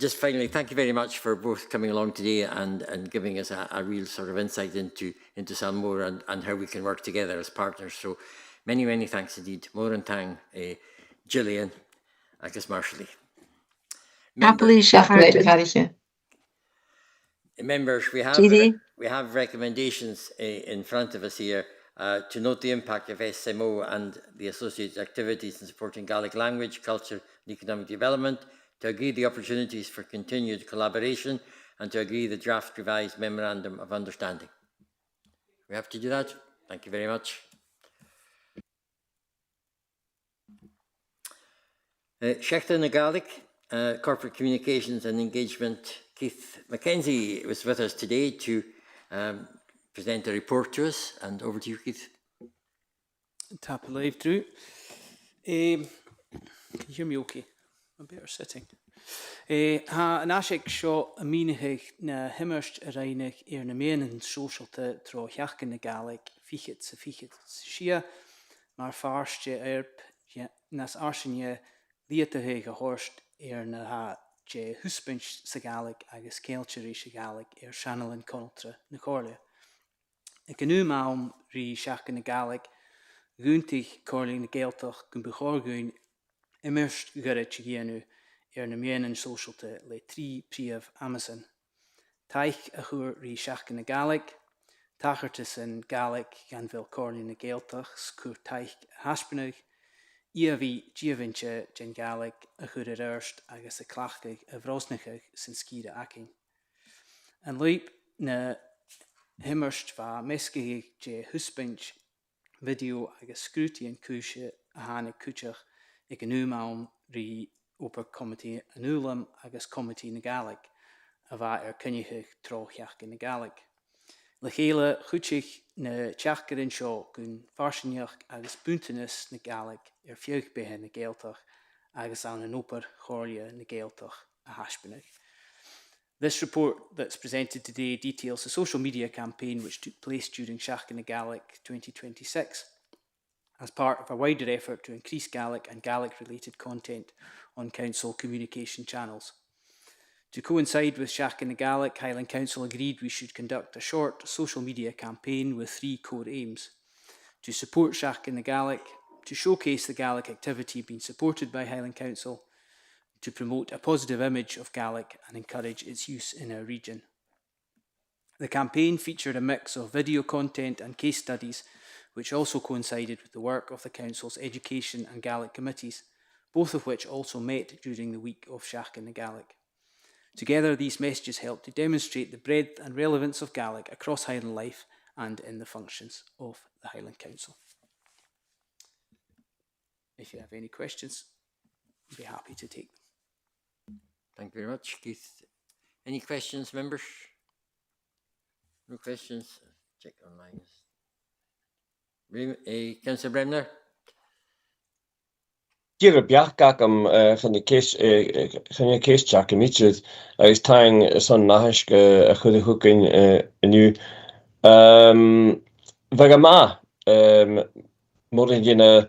just finally, thank you very much for both coming along today and giving us a real sort of insight into Salmore and how we can work together as partners. So many, many thanks indeed. Moran Tang, Gillian, agus Marshall. Members, we have recommendations in front of us here to note the impact of SMO and the associated activities in supporting Gaelic language, culture and economic development, to agree the opportunities for continued collaboration and to agree the draft revised Memorandum of Understanding. We have to do that. Thank you very much. Sheachta na Gaelic, Corporate Communications and Engagement. Keith Mackenzie was with us today to present a report to us, and over to you, Keith. Tap a live through. Can you hear me okay? I'm better sitting. Ha an ashik seo a mínigh na himmerst a reinig na meanan socialte tro Hiachcan na Gaelic fichit sia mar farste erp nas arsinje lietahe gehorst na ha je huspinch sa Gaelic agus Celtiri sa Gaelic Channel and Contra na Corlia. Ik nu maum ri Hiachcan na Gaelic Guntig Corling na Gaeltoch gun begorgun immerst gure chigianu na mian and socialte le trí príomh Amazon. Taich a chuair rí seach na Gaelic, tachartas in Gaelic gan bhil cornú na Gaeltach scúr taich haspinnig, a bhí díomhainte gen Gaelic a chuair erst agus a clachaigh a bhrosnachaigh san scíre acin. An leip na himmerst va mescaigh je huspint video agus scrúti an cúise a hána cúteach ag an úmán rí oper Comataidh an úlam agus Comataidh na Gaelic a bheit cynnichuch trocheach na Gaelic. Le chéile chuteach na teachgarin seo gon farsineach agus buntanas na Gaelic fiúch bethe na Gaeltach agus an oper chorlia na Gaeltach a haspinnig. This report that's presented today details the social media campaign which took place during Seach na Gaelic 2026 as part of a wider effort to increase Gaelic and Gaelic-related content on Council communication channels. To coincide with Seach na Gaelic, Highland Council agreed we should conduct a short social media campaign with 3 core aims: to support Seach na Gaelic, to showcase the Gaelic activity being supported by Highland Council, to promote a positive image of Gaelic and encourage its use in our region. The campaign featured a mix of video content and case studies, which also coincided with the work of the Council's Education and Gaelic committees, both of which also met during the week of Seach na Gaelic. Together, these messages help to demonstrate the breadth and relevance of Gaelic across Highland life and in the functions of the Highland Council. If you have any questions, I'd be happy to take them. Thank you very much, Keith. Any questions, members? No questions? Check online. Councillor Bremner? Gíre beach gacham chunne case Jack and Mitchell agus tang son nahisk a chud hooking inu. Vega morin gine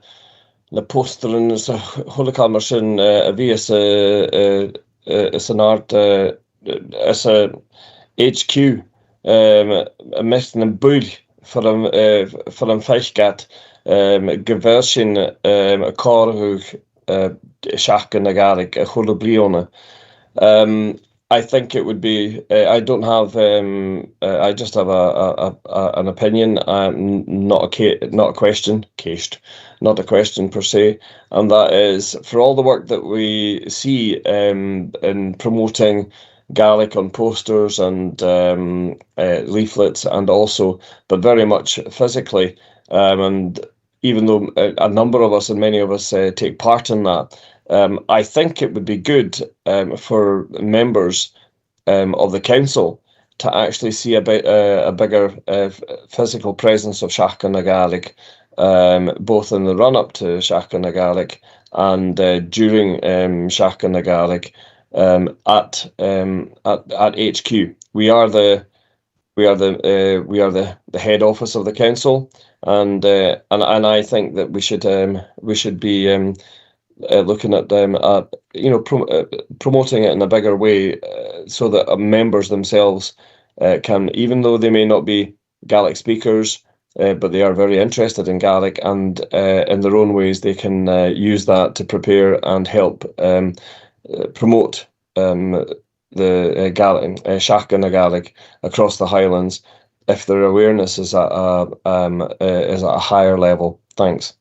na posteren sa holocamersen a vi as an art as a HQ a mesten en buil for an feichgat geversin a carhug Seach na Gaelic a chula bliona. I think it would be. I don't have. I just have an opinion. Not a question. Not a question per se. And that is for all the work that we see in promoting Gaelic on posters and leaflets, and also, but very much physically. And even though a number of us and many of us take part in that, I think it would be good for members of the council to actually see a bigger physical presence of Seach na Gaelic, both in the run-up to Seach na Gaelic and during Seach na Gaelic at HQ. We are the head office of the council, and I think that we should be looking at promoting it in a bigger way, so that members themselves can, even though they may not be Gaelic speakers, but they are very interested in Gaelic, and in their own ways they can use that to prepare and help promote the Gaelic, Seach na Gaelic across the Highlands, if their awareness is at a higher level. Thanks.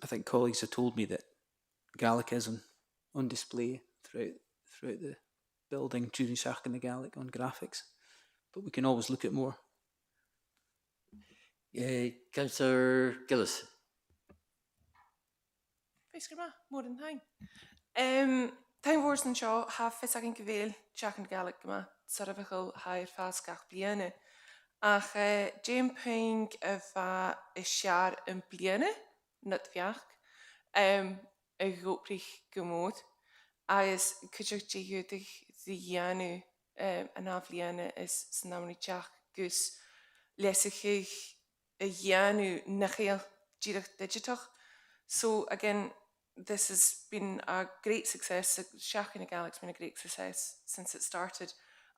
I think colleagues have told me that Gaelic is on display throughout the building during Seach na Gaelic on graphics, but we can always look at more. Councillor Gillis. Morning, time. Time wars and shaw have a second cavel, Seach na Gaelic gama, Saravagal, higher fast gach bliene. Ach, Jane Ping of a share in bliene, not viach. A goprich gemoed. As kujak jigudig the Yanu, an avliene is snamri Jack Goose, lesig a Yanu nachel jirach digital. So again, this has been a great success. Seach na Gaelic's been a great success since it started,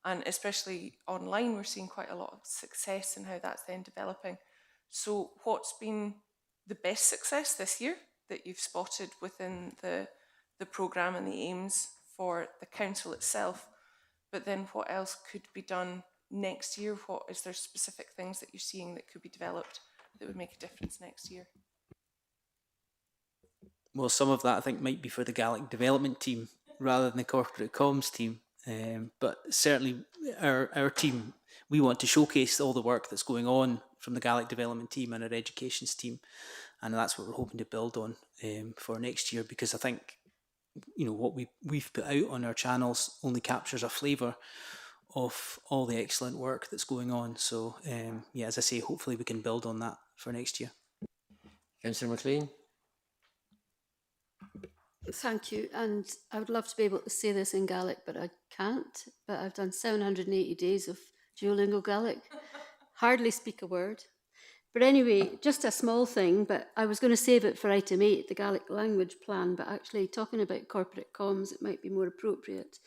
and especially online, we're seeing quite a lot of success in how that's then developing. So, what's been the best success this year? that you've spotted within the programme and the aims for the council itself, but then what else could be done next year? Is there specific things that you're seeing that could be developed that would make a difference next year? Well, some of that I think might be for the Gaelic development team rather than the corporate comms team. But certainly our team, we want to showcase all the work that's going on from the Gaelic development team and our educations team. And that's what we're hoping to build on for next year, because I think, you know, what we've put out on our channels only captures a flavour of all the excellent work that's going on. So yeah, as I say, hopefully we can build on that for next year. Councillor McLean. Thank you, and I would love to be able to say this in Gaelic, but I can't. But I've done 780 days of Duolingo Gaelic, hardly speak a word. But anyway, just a small thing, but I was going to save it for item 8, the Gaelic language plan, but actually talking about corporate comms, it might be more appropriate.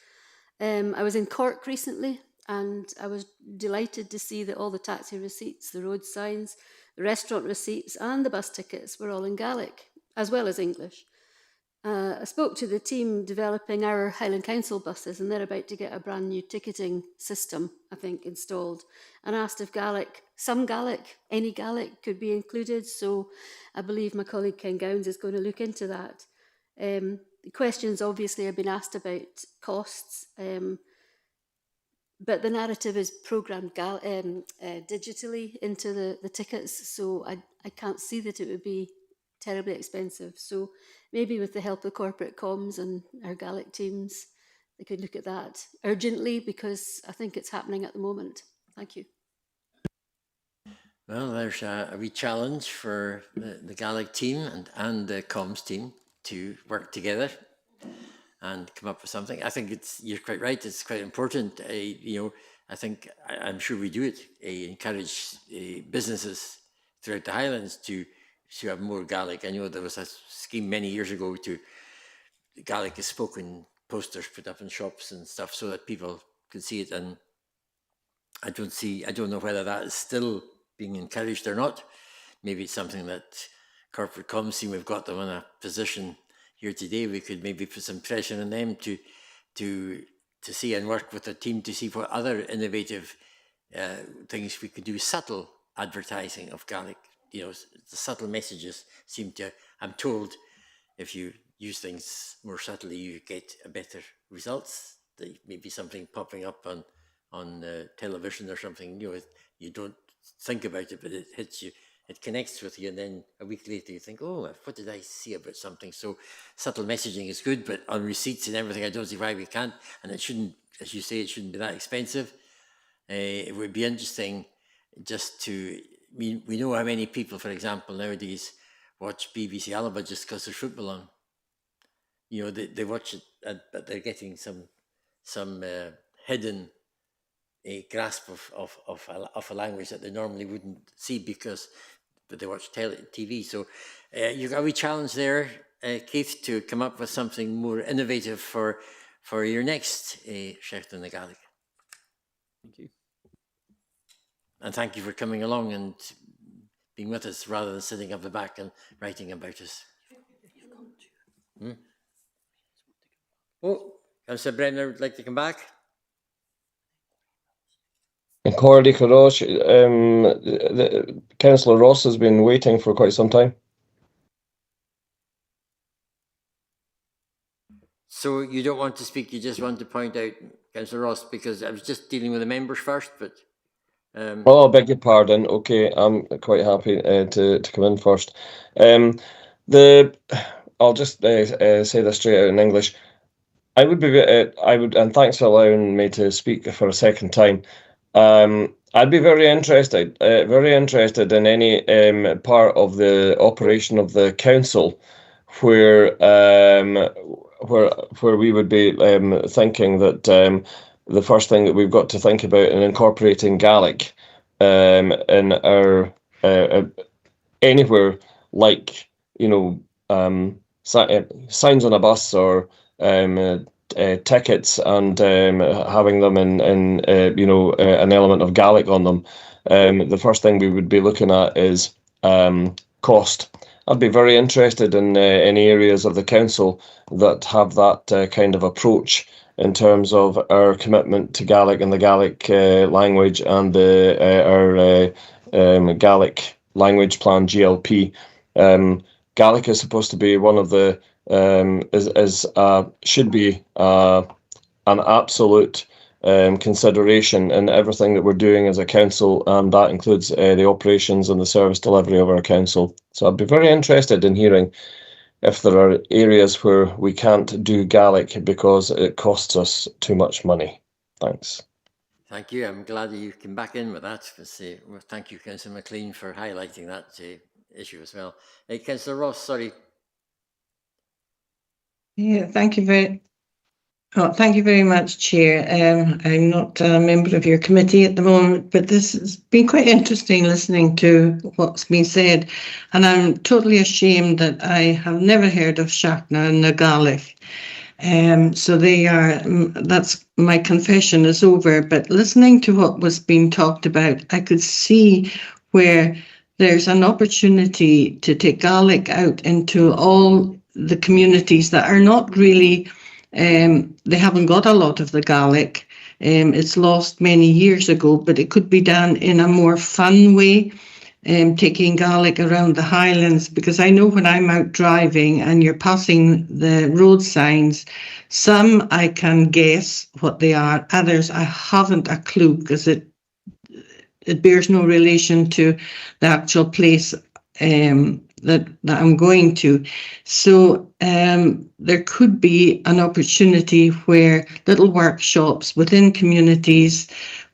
I was in Cork recently, and I was delighted to see that all the taxi receipts, the road signs, the restaurant receipts, and the bus tickets were all in Gaelic, as well as English. I spoke to the team developing our Highland Council buses, and they're about to get a brand new ticketing system, I think, installed, and asked if Gaelic, some Gaelic, any Gaelic could be included. So I believe my colleague Ken Gowns is going to look into that. The questions obviously have been asked about costs, but the narrative is programmed digitally into the tickets, so I can't see that it would be terribly expensive. So maybe with the help of corporate comms and our Gaelic teams, they could look at that urgently, because I think it's happening at the moment. Thank you. Well, there's a wee challenge for the Gaelic team and the comms team to work together and come up with something. I think you're quite right. It's quite important. You know, I think I'm sure we do it. Encourage businesses throughout the Highlands to have more Gaelic. I know there was a scheme many years ago to Gaelic is spoken posters put up in shops and stuff so that people could see it. And I don't know whether that is still being encouraged or not. Maybe it's something that corporate comms team, we've got them in a position here today. We could maybe put some pressure on them to see and work with the team to see what other innovative things we could do. Subtle advertising of Gaelic. You know, the subtle messages seem to, I'm told, if you use things more subtly, you get a better results. There may be something popping up on television or something, you know, you don't think about it, but it hits you, it connects with you, and then a week later you think, oh, what did I see about something? So subtle messaging is good, but on receipts and everything, I don't see why we can't, and it shouldn't, as you say, it shouldn't be that expensive. It would be interesting just to, we know how many people, for example, nowadays watch BBC Alba just because there's football on. You know, they watch it, but they're getting some hidden grasp of a language that they normally wouldn't see but they watch TV. So you've got a wee challenge there, Keith, to come up with something more innovative for your next Shecht in the Gaelic. Thank you. And thank you for coming along and being with us rather than sitting up the back and writing about us. Oh, Councillor Brenner would like to come back. And Cordy Karosh, Councillor Ross has been waiting for quite some time. So you don't want to speak, you just want to point out, Councillor Ross, because I was just dealing with the members first, but... Oh, I beg your pardon. Okay, I'm quite happy to come in first. I'll just say this straight out in English. I would, and thanks for allowing me to speak for a second time. I'd be very interested in any part of the operation of the council where we would be thinking that the first thing that we've got to think about in incorporating Gaelic in our anywhere, like, you know, signs on a bus or tickets and having them in you know, an element of Gaelic on them. The first thing we would be looking at is cost I'd be very interested in any areas of the council that have that kind of approach in terms of our commitment to Gaelic and the Gaelic language and our Gaelic language plan GLP. Gaelic is supposed to be one of the should be an absolute consideration in everything that we're doing as a council, and that includes the operations and the service delivery of our council. So I'd be very interested in hearing if there are areas where we can't do Gaelic because it costs us too much money. Thanks. Thank you. I'm glad that you came back in with that. Well, thank you, Councillor McLean, for highlighting that issue as well. Councillor Ross, sorry. Yeah, thank you very much, Chair. I'm not a member of your committee at the moment, but this has been quite interesting listening to what's been said. And I'm totally ashamed that I have never heard of Seachna and the Gaelic. So that's my confession is over. But listening to what was being talked about, I could see where there's an opportunity to take Gaelic out into all the communities that are not really, they haven't got a lot of the Gaelic. It's lost many years ago, but it could be done in a more fun way, taking Gaelic around the Highlands, because I know when I'm out driving and you're passing the road signs, some I can guess what they are, others I haven't a clue because it bears no relation to the actual place that I'm going to. So there could be an opportunity where little workshops within communities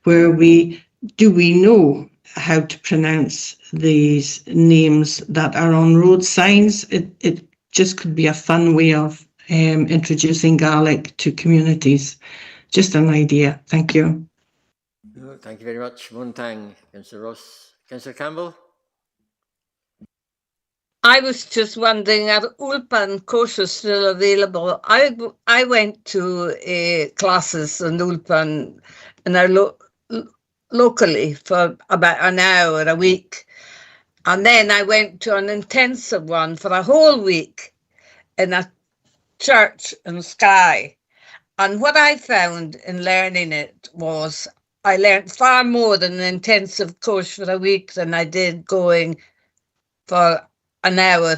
where we know how to pronounce these names that are on road signs. It just could be a fun way of introducing Gaelic to communities. Just an idea. Thank you. No, thank you very much. Montang, Councillor Ross. Councillor Campbell? I was just wondering, are Ulpan courses still available? I went to classes in Ulpan and locally for about an hour a week. And then I went to an intensive one for a whole week in a church in Skye. And what I found in learning it was I learned far more than an intensive course for a week than I did going for an hour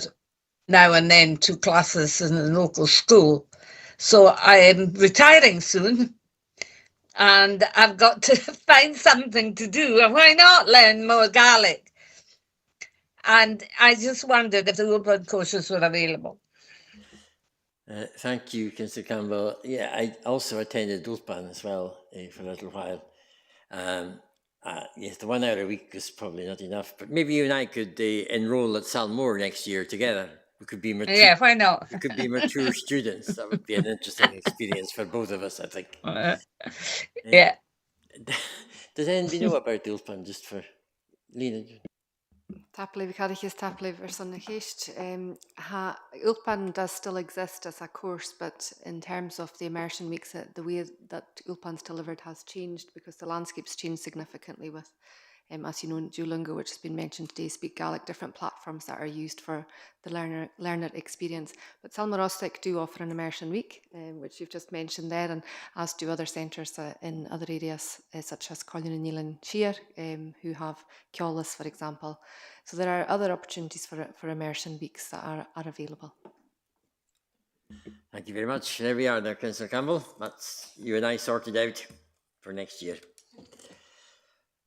now and then to classes in a local school. So I am retiring soon and I've got to find something to do. And why not learn more Gaelic? And I just wondered if the Ulpan courses were available. Thank you, Councillor Campbell. Yeah, I also attended Ulpan as well for a little while. Yes, the 1 hour a week is probably not enough, but maybe you and I could enroll at Salmore next year together. We could be mature. Yeah, why not? We could be mature students. That would be an interesting experience for both of us, I think. Yeah. Does anybody know about Ulpan, just for Lena? Taplev Kaddichis Taplev or Sunnachicht. Ulpan does still exist as a course, but in terms of the immersion weeks, the way that Ulpan's delivered has changed because the landscape's changed significantly with, as you know, in Duolingo, which has been mentioned today, Speak Gaelic, different platforms that are used for the learner experience. But Salmarostic do offer an immersion week, which you've just mentioned there, and as do other centres in other areas, such as Colin and Neil and Shear, who have Keolis, for example. So there are other opportunities for immersion weeks that are available. Thank you very much. There we are there, Councillor Campbell. That's you and I sorted out for next year.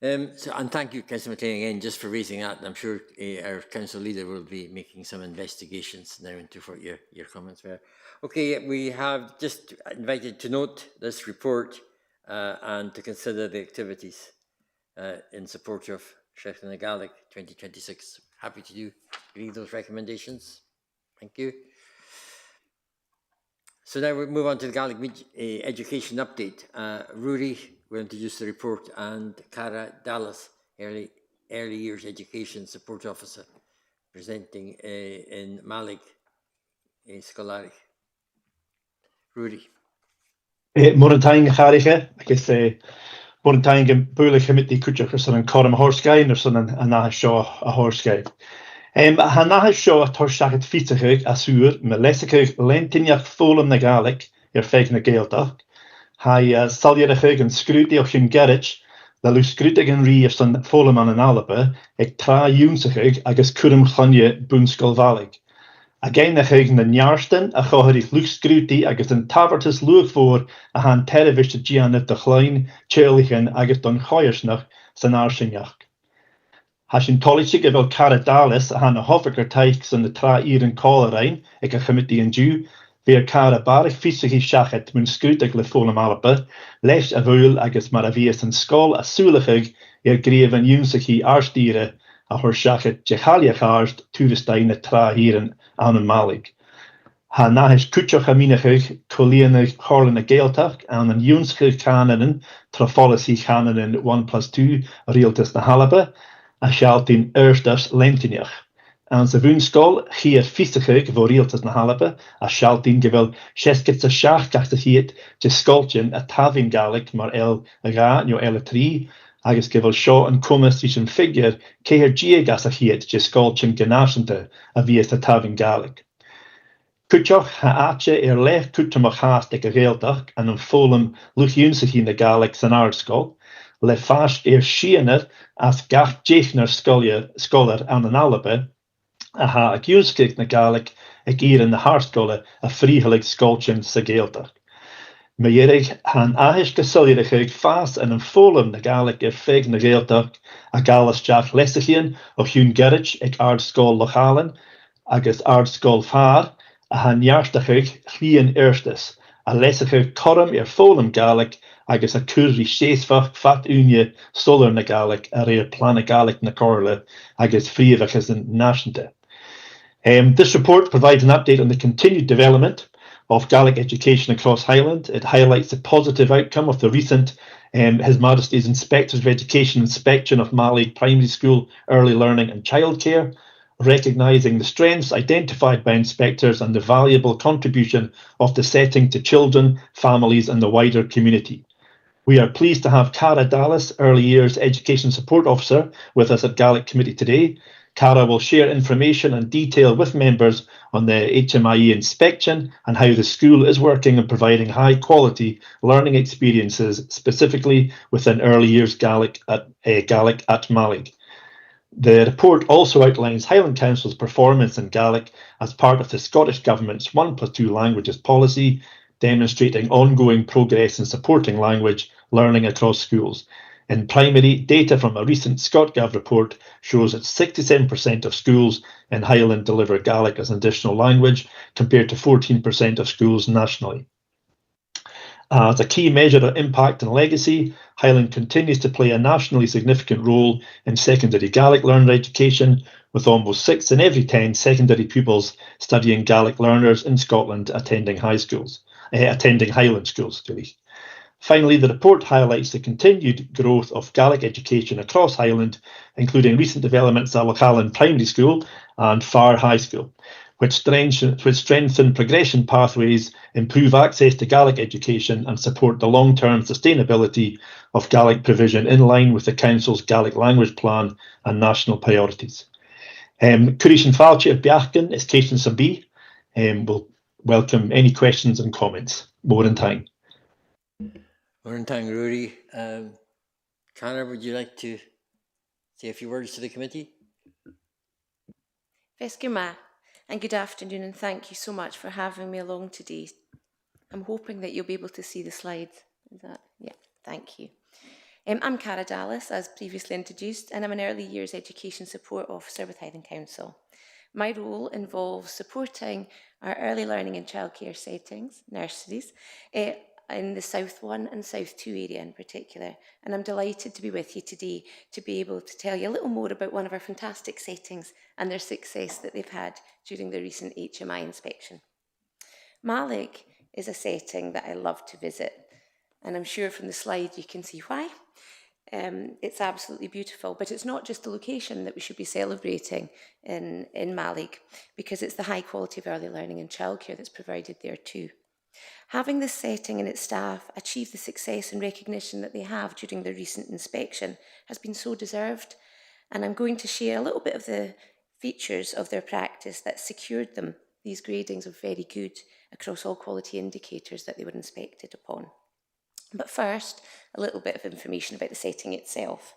And thank you, Councillor McLean, again, just for raising that. I'm sure our council leader will be making some investigations now into what your comments were. Okay, we have just invited to note this report and to consider the activities in support of Seachna na Gaelic 2026. Happy to read those recommendations. Thank you. So now we move on to the Gaelic education update. Rudy will introduce the report, and Cara Dallas, early years education support officer, presenting in Malig Scolaric. Rudy. Morantang Harige, I guess Morantang and Bula Committee Kutcher son and Coram Horse Guy, or son and a Shaw a horse guy. Hanaha seo a thuirseachad fiitechuig a súr me lesachuig lentineach fólam na Gaelic feig na Gaeltach. Hai saliarachuig an scrúti och chun gerrit le lu scrútig an rí san fólam an Alba ag tra únsachuig agus curum chonne búnscolvalig. A gainnachuig na nearsten a chohirí luchscrúti agus an tabartas luachfór a han televiste Gianna de Chlein, Tcheirlichen agus don choirsnach san arsinneach. Ha sin tolisig e fel Caradalis a han a hofagur taich san na tra íren cólarein ag a chymiti an dú, Beer cara barich fisighi siachet mun scrútig le fólam Alba, leis a bhúil agus mar a bhías an scóil a súlachig gríomh an únsachi árstíre a chuir siachet jechaliach ást túristain na tra híren an Malig. Ha nahis cúteach a mínachig colíanach chorlan na Gaeltach an únsachi chananin trafolaí chananin 1+2 rialtas na Halaba a sealtín erstas lentineach. An sa bhúnscóil chiar fisachuig bhó rialtas na Halaba a sealtín go bhfuil 67 gachta chiad de scóiltin a tavin Gaelic mar el a ga nio el a trí agus go bhfuil seo an cumas tí sin figur céir díagas a chiad de scóiltin gnáisianta a bhíos a tavin Gaelic. Cúteach ha áte lech cútamach háast ag a Gaeltach an fólam luchiúnsaí na Gaelic san ardscóil, le fáist síanar as gach déchnar scolar an Alba, a ha ag úscaig na Gaelic ag íran na Harscoile a fríhalig scóiltin sa Gaeltach. Me dhéirigh han áhis go sulíirichuig fás an fólam na Gaelic feig na Gaeltach a galasteach lesachíon ó hiún gerrit ag ardscóil Highland agus ardscóil Far a han nearstachuig chlíon erstas a lesachuig choram fólam Gaelic agus a curri séasfach fat únie solar na Gaelic a réir plana Gaelic na Corla agus fríomhachas an náisianta. This report provides an update on the continued development of Gaelic education across Highland. It highlights the positive outcome of the recent His Majesty's Inspectors of Education inspection of Malig Primary School Early Learning and Childcare, recognising the strengths identified by inspectors and the valuable contribution of the setting to children, families and the wider community. We are pleased to have Cara Dallas, Early Years Education Support Officer, with us at Gaelic Committee today. Cara will share information and detail with members on the HMIE inspection and how the school is working and providing high quality learning experiences, specifically within early years Gaelic at Malig. The report also outlines Highland Council's performance in Gaelic as part of the Scottish Government's 1+2 languages policy, demonstrating ongoing progress in supporting language learning across schools. In primary, data from a recent ScotGov report shows that 67% of schools in Highland deliver Gaelic as an additional language, compared to 14% of schools nationally. As a key measure of impact and legacy, Highland continues to play a nationally significant role in secondary Gaelic learner education, with almost 6 in every 10 secondary pupils studying Gaelic learners in Scotland attending Highland schools. Finally, the report highlights the continued growth of Gaelic education across Highland, including recent developments at Highland Primary School and Far High School, which strengthen progression pathways, improve access to Gaelic education and support the long-term sustainability of Gaelic provision in line with the Council's Gaelic language plan and national priorities. Curishin Falchi of Biachkin is Cation Sabi. We'll welcome any questions and comments. More in time. Morning, Rudy. Conor, would you like to say a few words to the committee? Vescuma, and good afternoon, and thank you so much for having me along today. I'm hoping that you'll be able to see the slides. Is that? Yeah, thank you. I'm Cara Dallas, as previously introduced, and I'm an Early Years Education Support Officer with Highland Council. My role involves supporting our early learning and childcare settings, nurseries, in the South 1 and South 2 area in particular. And I'm delighted to be with you today to be able to tell you a little more about one of our fantastic settings and their success that they've had during the recent HMI inspection. Malig is a setting that I love to visit, and I'm sure from the slide you can see why. It's absolutely beautiful, but it's not just the location that we should be celebrating in Malig, because it's the high quality of early learning and childcare that's provided there too. Having this setting and its staff achieve the success and recognition that they have during the recent inspection has been so deserved, and I'm going to share a little bit of the features of their practice that secured them these gradings of very good across all quality indicators that they were inspected upon. But first, a little bit of information about the setting itself.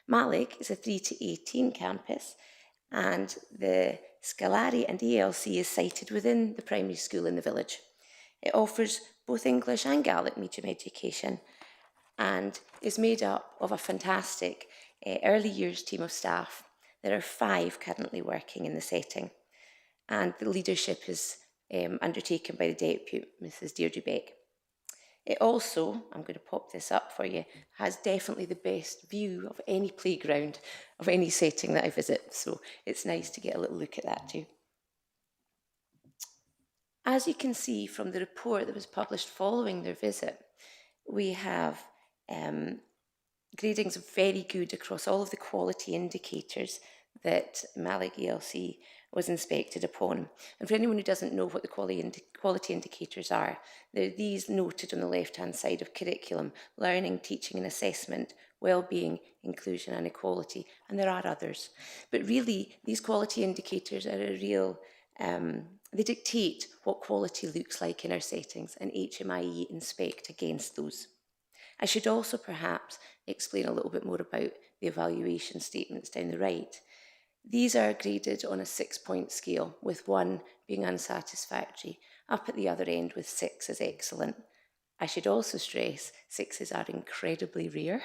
Gaidhlig is a 3 to 18 campus, and the Scolari and ELC is sited within the primary school in the village. It offers both English and Gaelic medium education and is made up of a fantastic early years team of staff. There are 5 currently working in the setting, and the leadership is undertaken by the Deputy, Mrs. Deirdre Beck. It also, I'm going to pop this up for you, has definitely the best view of any playground of any setting that I visit, so it's nice to get a little look at that too. As you can see from the report that was published following their visit, we have gradings of very good across all of the quality indicators that Gaidhlig ELC was inspected upon. And for anyone who doesn't know what the quality indicators are, they're these noted on the left-hand side of curriculum: learning, teaching and assessment, well-being, inclusion and equality, and there are others. But really, these quality indicators are a real, they dictate what quality looks like in our settings, and HMIE inspect against those. I should also perhaps explain a little bit more about the evaluation statements down the right. These are graded on a 6-point scale, with 1 being unsatisfactory, up at the other end with 6 as excellent. I should also stress 6s are incredibly rare.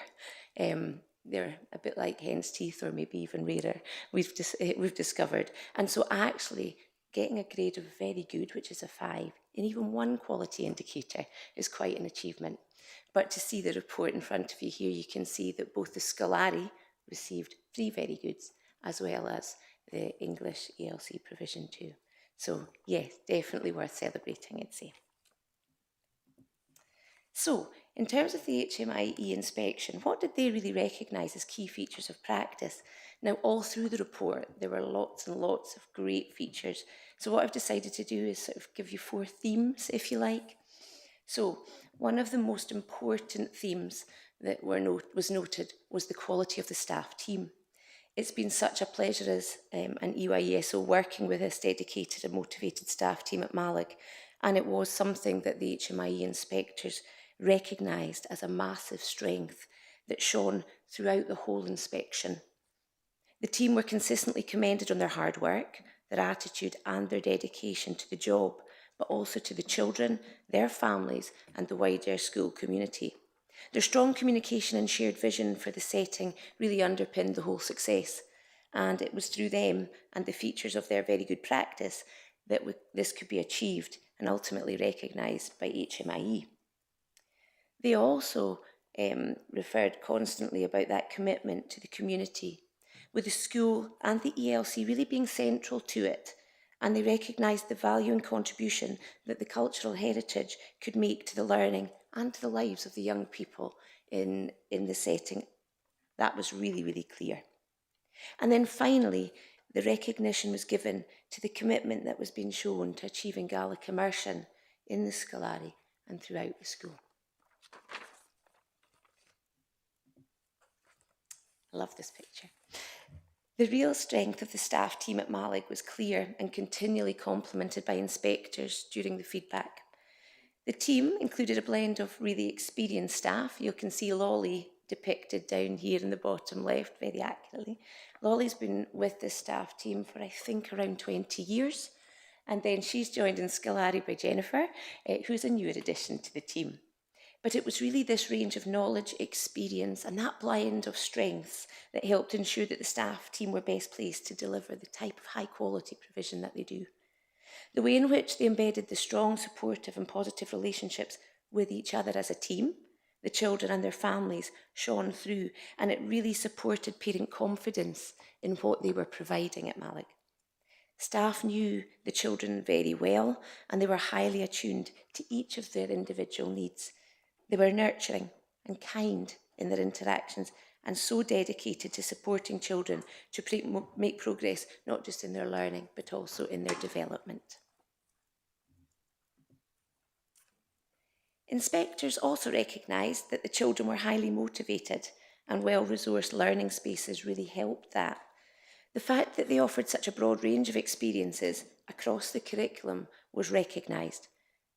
They're a bit like hen's teeth, or maybe even rarer, we've discovered. And so actually getting a grade of very good, which is a 5, in even 1 quality indicator is quite an achievement. But to see the report in front of you here, you can see that both the Scolari received 3 very goods, as well as the English ELC provision too. So yes, definitely worth celebrating, I'd say. So in terms of the HMIE inspection, what did they really recognise as key features of practice? Now, all through the report, there were lots and lots of great features. So what I've decided to do is sort of give you 4 themes, if you like. So one of the most important themes that was noted was the quality of the staff team. It's been such a pleasure as an EYESO working with this dedicated and motivated staff team at Gaidhlig, and it was something that the HMIE inspectors recognised as a massive strength that shone throughout the whole inspection. The team were consistently commended on their hard work, their attitude and their dedication to the job, but also to the children, their families and the wider school community. Their strong communication and shared vision for the setting really underpinned the whole success, and it was through them and the features of their very good practice that this could be achieved and ultimately recognised by HMIE. They also referred constantly about that commitment to the community, with the school and the ELC really being central to it, and they recognised the value and contribution that the cultural heritage could make to the learning and to the lives of the young people in the setting. That was really, really clear. And then finally, the recognition was given to the commitment that was being shown to achieving Gaelic immersion in the Scolari and throughout the school. I love this picture. The real strength of the staff team at Gaidhlig was clear and continually complemented by inspectors during the feedback. The team included a blend of really experienced staff. You can see Lolly depicted down here in the bottom left very accurately. Lolly's been with this staff team for I think around 20 years, and then she's joined in Scolari by Jennifer, who's a newer addition to the team. But it was really this range of knowledge, experience, and that blend of strengths that helped ensure that the staff team were best placed to deliver the type of high-quality provision that they do. The way in which they embedded the strong, supportive, and positive relationships with each other as a team, the children and their families, shone through, and it really supported parent confidence in what they were providing at Gaidhlig. Staff knew the children very well, and they were highly attuned to each of their individual needs. They were nurturing and kind in their interactions, and so dedicated to supporting children to make progress, not just in their learning, but also in their development. Inspectors also recognised that the children were highly motivated, and well-resourced learning spaces really helped that. The fact that they offered such a broad range of experiences across the curriculum was recognised.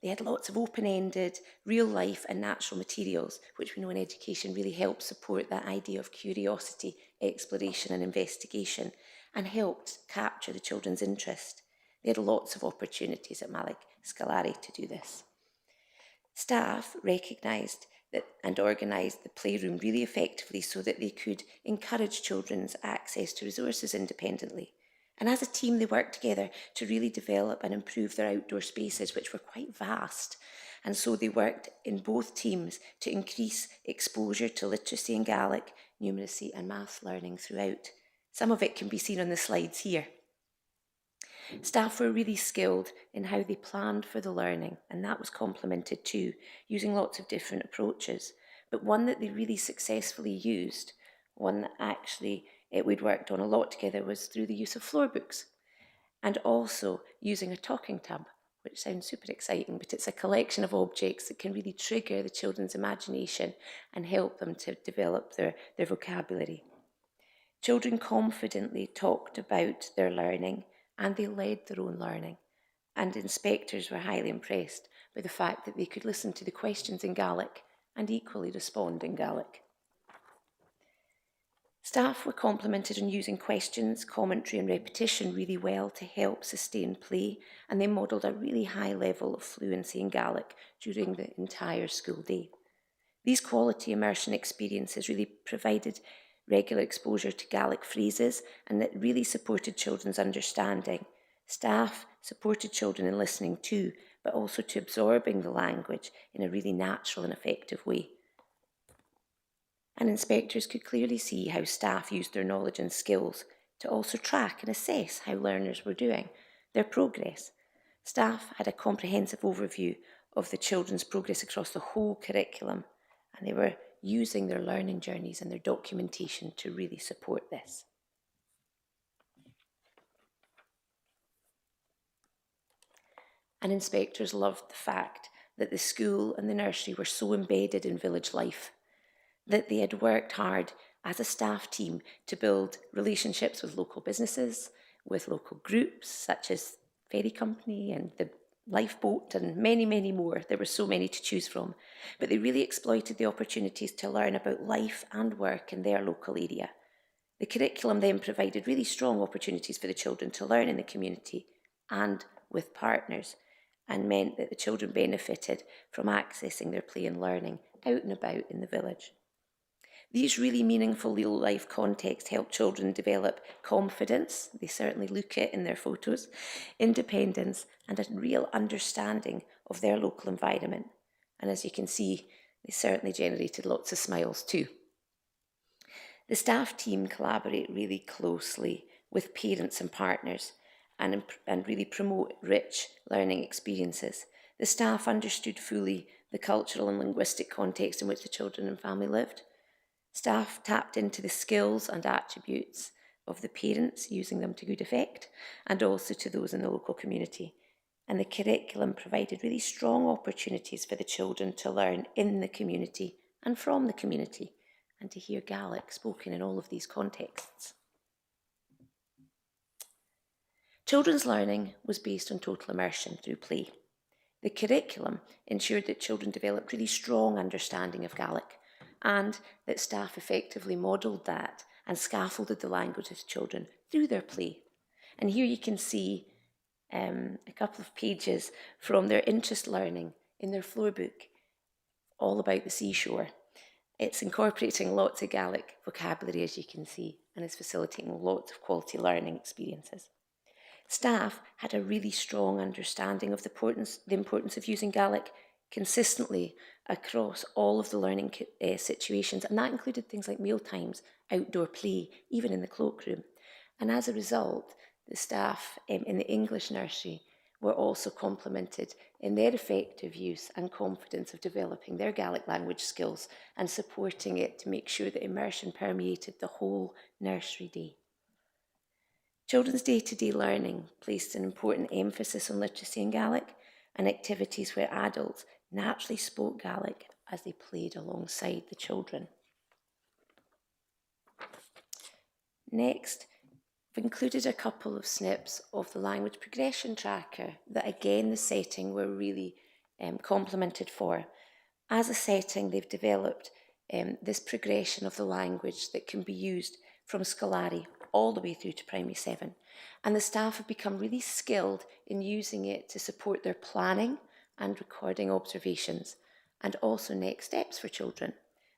They had lots of open-ended, real-life and natural materials, which we know in education really help support that idea of curiosity, exploration and investigation, and helped capture the children's interest. They had lots of opportunities at Malik Scolari to do this. Staff recognised that and organised the playroom really effectively so that they could encourage children's access to resources independently. And as a team, they worked together to really develop and improve their outdoor spaces, which were quite vast. And so they worked in both teams to increase exposure to literacy in Gaelic, numeracy and maths learning throughout. Some of it can be seen on the slides here. Staff were really skilled in how they planned for the learning, and that was complemented too, using lots of different approaches. But one that they really successfully used, one that actually we'd worked on a lot together, was through the use of floor books, and also using a talking tub, which sounds super exciting, but it's a collection of objects that can really trigger the children's imagination and help them to develop their vocabulary. Children confidently talked about their learning, and they led their own learning. And inspectors were highly impressed by the fact that they could listen to the questions in Gaelic and equally respond in Gaelic. Staff were complimented on using questions, commentary and repetition really well to help sustain play, and they modelled a really high level of fluency in Gaelic during the entire school day. These quality immersion experiences really provided regular exposure to Gaelic phrases, and it really supported children's understanding. Staff supported children in listening too, but also to absorbing the language in a really natural and effective way. And inspectors could clearly see how staff used their knowledge and skills to also track and assess how learners were doing, their progress. Staff had a comprehensive overview of the children's progress across the whole curriculum, and they were using their learning journeys and their documentation to really support this. And inspectors loved the fact that the school and the nursery were so embedded in village life, that they had worked hard as a staff team to build relationships with local businesses, with local groups such as Ferry Company and the Lifeboat and many, many more. There were so many to choose from. But they really exploited the opportunities to learn about life and work in their local area. The curriculum then provided really strong opportunities for the children to learn in the community and with partners, and meant that the children benefited from accessing their play and learning out and about in the village. These really meaningful real-life contexts help children develop confidence, they certainly look it in their photos, independence, and a real understanding of their local environment. And as you can see, they certainly generated lots of smiles too. The staff team collaborate really closely with parents and partners and really promote rich learning experiences. The staff understood fully the cultural and linguistic context in which the children and family lived. Staff tapped into the skills and attributes of the parents, using them to good effect, and also to those in the local community. And the curriculum provided really strong opportunities for the children to learn in the community and from the community, and to hear Gaelic spoken in all of these contexts. Children's learning was based on total immersion through play. The curriculum ensured that children developed really strong understanding of Gaelic, and that staff effectively modelled that and scaffolded the language of children through their play. And here you can see a couple of pages from their interest learning in their floor book, all about the seashore. It's incorporating lots of Gaelic vocabulary, as you can see, and is facilitating lots of quality learning experiences. Staff had a really strong understanding of the importance of using Gaelic consistently across all of the learning situations, and that included things like meal times, outdoor play, even in the cloakroom. And as a result, the staff in the English nursery were also complimented in their effective use and confidence of developing their Gaelic language skills and supporting it to make sure that immersion permeated the whole nursery day. Children's day-to-day learning placed an important emphasis on literacy in Gaelic and activities where adults naturally spoke Gaelic as they played alongside the children. Next, I've included a couple of snips of the language progression tracker that, again, the setting were really complimented for. As a setting, they've developed this progression of the language that can be used from Scolari all the way through to primary 7. And the staff have become really skilled in using it to support their planning and recording observations, and also next steps for children.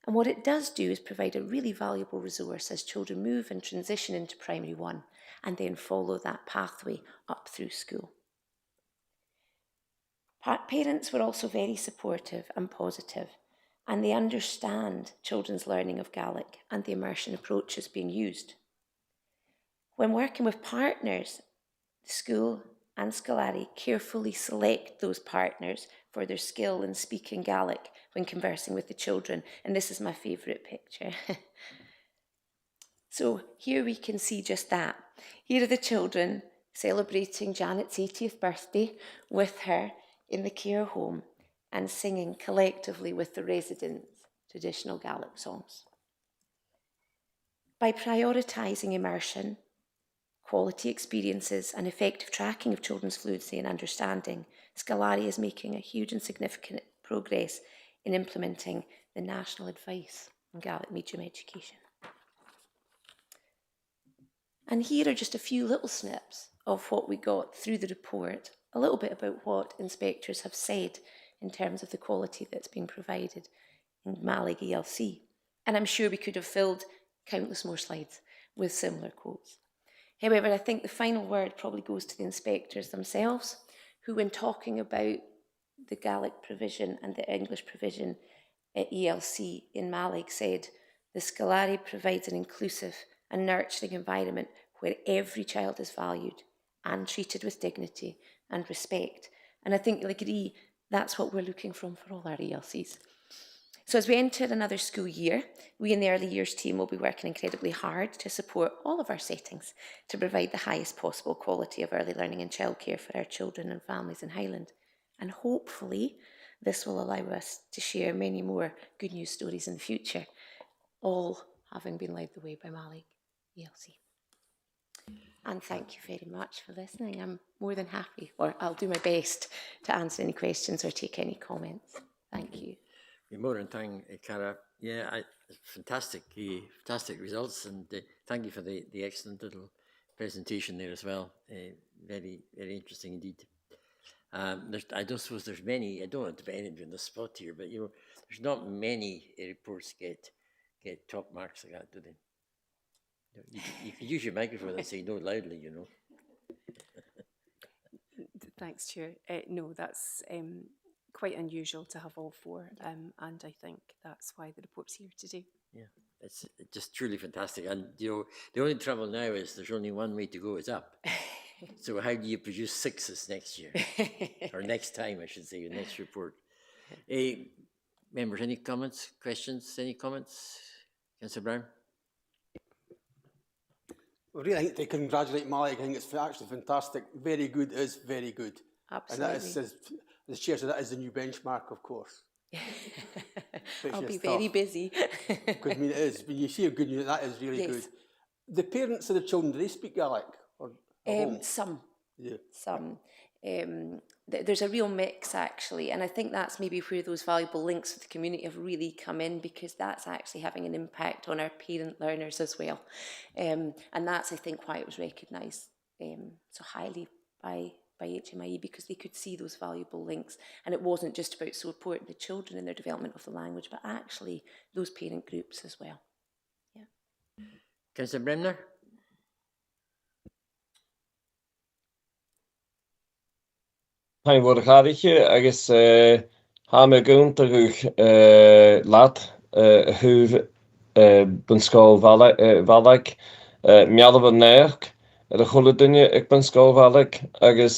And what it does do is provide a really valuable resource as children move and transition into primary 1 and then follow that pathway up through school. Parents were also very supportive and positive, and they understand children's learning of Gaelic and the immersion approaches being used. When working with partners, the school and Scolari carefully select those partners for their skill in speaking Gaelic when conversing with the children, and this is my favourite picture. So here we can see just that. Here are the children celebrating Janet's 80th birthday with her in the care home and singing collectively with the residents traditional Gaelic songs. By prioritising immersion, quality experiences and effective tracking of children's fluency and understanding, Scolari is making a huge and significant progress in implementing the national advice on Gaelic medium education. And here are just a few little snips of what we got through the report, a little bit about what inspectors have said in terms of the quality that's being provided in Gaelic ELC. And I'm sure we could have filled countless more slides with similar quotes. However, I think the final word probably goes to the inspectors themselves, who, when talking about the Gaelic provision and the English provision at ELC in Gaelic, said, "The Scolari provides an inclusive and nurturing environment where every child is valued and treated with dignity and respect." And I think you'll agree that's what we're looking for all our ELCs. So as we enter another school year, we in the early years team will be working incredibly hard to support all of our settings to provide the highest possible quality of early learning and childcare for our children and families in Highland. And hopefully this will allow us to share many more good news stories in the future, all having been led the way by Gaelic ELC. And thank you very much for listening. I'm more than happy, or I'll do my best to answer any questions or take any comments. Thank you. More and Cara. Yeah, fantastic results, and thank you for the excellent little presentation there as well. Very, very interesting indeed. I don't suppose there's many. I don't want to put anything on the spot here, but there's not many reports get top marks like that, do they? You can use your microphone and say no loudly, Thanks, Chair. No, that's quite unusual to have all 4, and I think that's why the report's here today. Yeah, it's just truly fantastic. And the only trouble now is there's only one way to go, is up. So how do you produce 6s next year? Or next time, I should say, your next report. Members, any comments, questions, any comments? Councillor Brown? I really think to congratulate Malik. I think it's actually fantastic. Very good is very good. Absolutely. And that is, as the Chair said, that is the new benchmark, of course. I'll be very busy. Because it is. When you see a good news, that is really good. The parents of the children, do they speak Gaelic? Or some. Yeah. Some. There's a real mix, actually, and I think that's maybe where those valuable links with the community have really come in, because that's actually having an impact on our parent learners as well. And that's, I think, why it was recognised so highly by HMIE, because they could see those valuable links, and it wasn't just about supporting the children in their development of the language, but actually those parent groups as well. Yeah. Councillor Bremner? Hein bhfuil chairde agus ha me gúntaach leat thuh bunscóil Gaelic meallamh neach ar a chola duine ag bunscóil Gaelic agus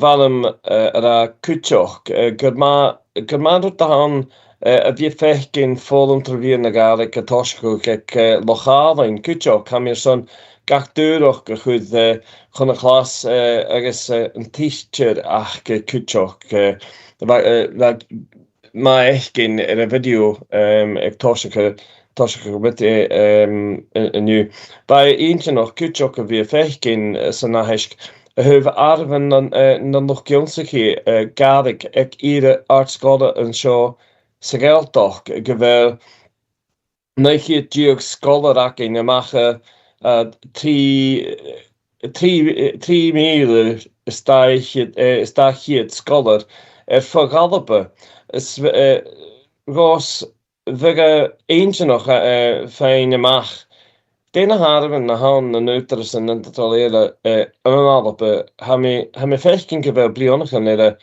bhhealm ar a cúteach gur maidir dahan a bhí fechcin fólam trabhíon na Gaelic a toisciúch ag lochálainn cúteach cha mir son gach dúrach go chud chun a chlás agus an tísteir ach cúteach má echcin ar a video ag toisciúch Tosh Committee in you. By eentje nog kutjok of je vechkin sanahisk. Have arven dan nog kjonsiki Gaidhlig ek ire artskade en show segeltoch gewel neiche duog scholar in mache 3 mile stachiet scholar vergalpe is Ross vige eentje nog fijne mach. Dena harven na han na neuters en intertralere analpe ha me fechkin gevel blionigen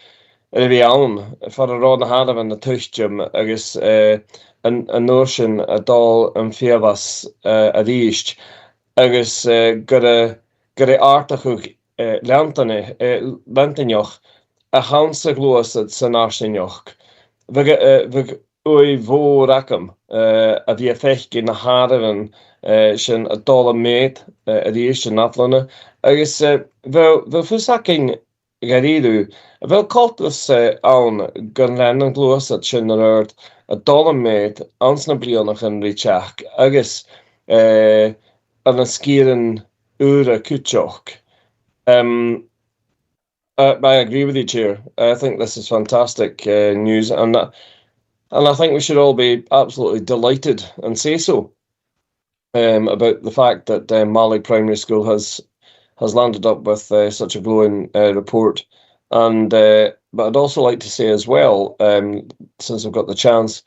vi aan for a rod na harven na tuchtjum agus an notion a dal an fiavas a riist agus gure artachug lantanjoch a hanse gloosad san arsinjoch. Vige oi vo rakam a vi fechkin na harven sin a dal meet a riist an aflane agus wel fusaking garidu wel cultus aan gun lennen gloosad sin earth a dal meet ansna blianachen richach agus an a skieren ure kutjoch. I agree with you, Chair. I think this is fantastic news, and I think we should all be absolutely delighted and say so about the fact that Mali Primary School has landed up with such a glowing report. And but I'd also like to say as well, since I've got the chance,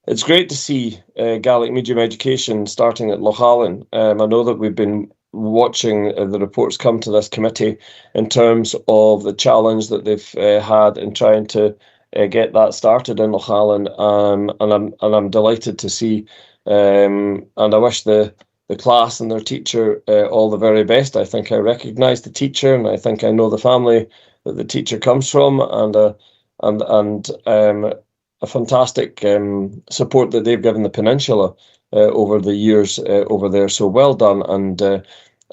it's great to see Gaelic medium education starting at Highland. I know that we've been watching the reports come to this committee in terms of the challenge that they've had in trying to get that started in Highland, and I'm delighted to see, and I wish the class and their teacher all the very best. I think I recognise the teacher, and I think I know the family that the teacher comes from, and a fantastic support that they've given the peninsula over the years over there. So well done,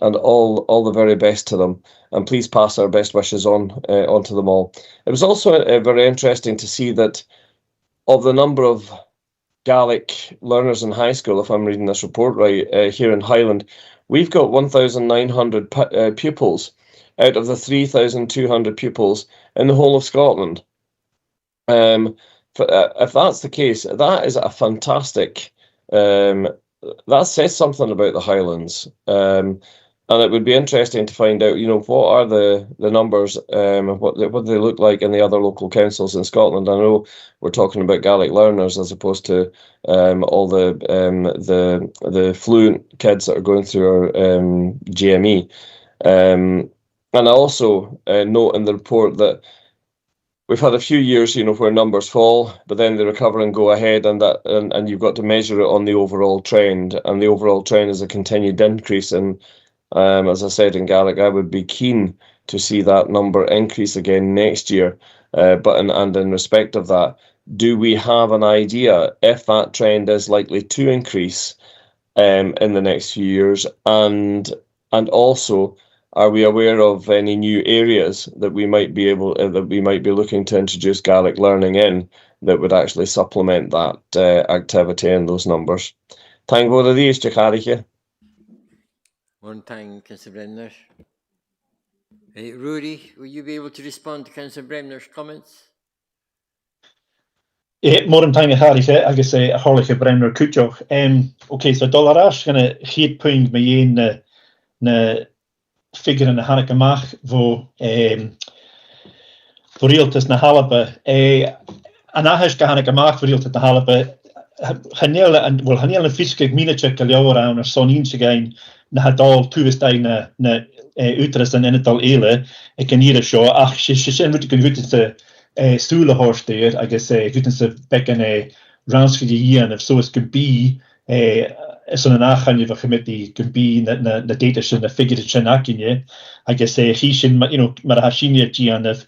and all the very best to them. And please pass our best wishes on to them all. It was also very interesting to see that of the number of Gaelic learners in high school, if I'm reading this report right, here in Highland, we've got 1,900 pupils out of the 3,200 pupils in the whole of Scotland. If that's the case, that is a fantastic. That says something about the Highlands, and it would be interesting to find out, what are the numbers, what they look like in the other local councils in Scotland. I know we're talking about Gaelic learners as opposed to all the fluent kids that are going through our GME, and I also note in the report that we've had a few years, where numbers fall, but then they recover and go ahead, and you've got to measure it on the overall trend, and the overall trend is a continued increase. And as I said in Gaelic, I would be keen to see that number increase again next year. But in respect of that, do we have an idea if that trend is likely to increase in the next few years, and also, are we aware of any new areas that we might be looking to introduce Gaelic learning in that would actually supplement that activity and those numbers? Thank you for these, Jacarike. One time, Councillor Bremner. Rudy, will you be able to respond to Councillor Bremner's comments? Morgen time Harige, agus a Harlige Bremner Kutjoch. Okay, so dollarash gonna hit point me na figure in de Hanneke Mach voor realtas na Halape. En ahas ga Hanneke Mach voor realtas na Halape. Hanele fiske minetje kaljour aan er son inse gein na hadal tuesday na Utrecht en in het al ele. Ik ken hier show ach she moet ik goed te stoelen horsteer. I guess goed te bekken ransfige of so is could be zo'n nachgaan van met die kumpi na data sin na figure sin akinje. I guess he sin maar hashinia gian of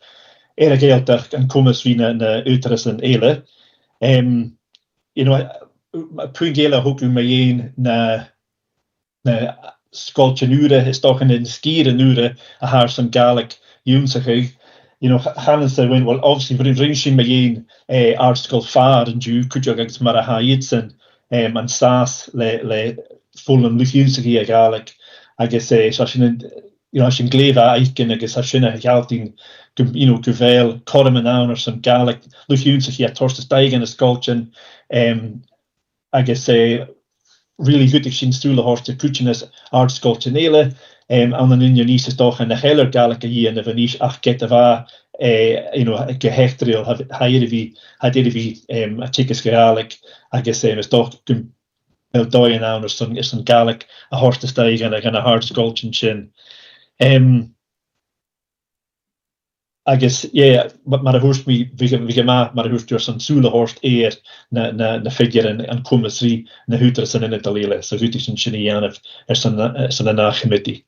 geeldag en komens wie na Utrecht en ele. Puingela hoku me na sculpture is toch in skieren nure a haar some Gaelic jumsig. Hannes went well obviously very ring me art school far and you could you get mara haitsen an sas le full an lufiúnsigi a Gaelic agus sin gléfa aiken agus sinna healting govel korm an an san Gaelic lufiúnsigi a torsta steigen a skolchen agus really goed sin stoele horste kuchenes aardskolchenele an an Unionis is doch en de heller Gaelic hi en de venis ach get va gehechtreel vi a tikes Gaelic agus is doch doien aan is een Gaelic a horste steigen en a aardskolchen sin. Agus mar a húst mi vi mar a húst san súle horst na figure an kommersri na huter san in Italile, so hu sin sinni an san a nachgemiti.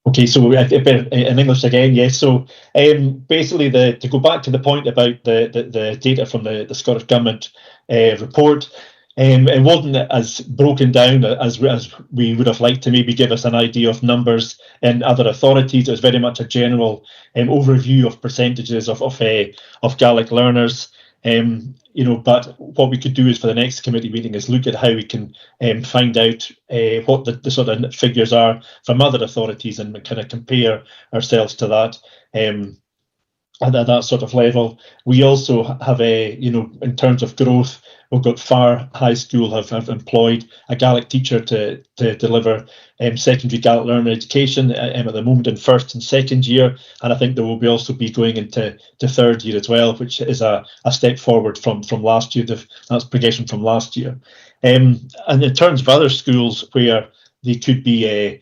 Okay, so in English again, yes. So basically, to go back to the point about the data from the Scottish Government report, it wasn't as broken down as we would have liked to maybe give us an idea of numbers in other authorities. It was very much a general overview of percentages of Gaelic learners. But what we could do is for the next committee meeting is look at how we can find out what the sort of figures are from other authorities and kind of compare ourselves to that. At that sort of level, we also have in terms of growth, we've got Far High School have employed a Gaelic teacher to deliver secondary Gaelic learner education at the moment in first and second year, and I think there will also be going into third year as well, which is a step forward from last year. That's progression from last year. And in terms of other schools where there could be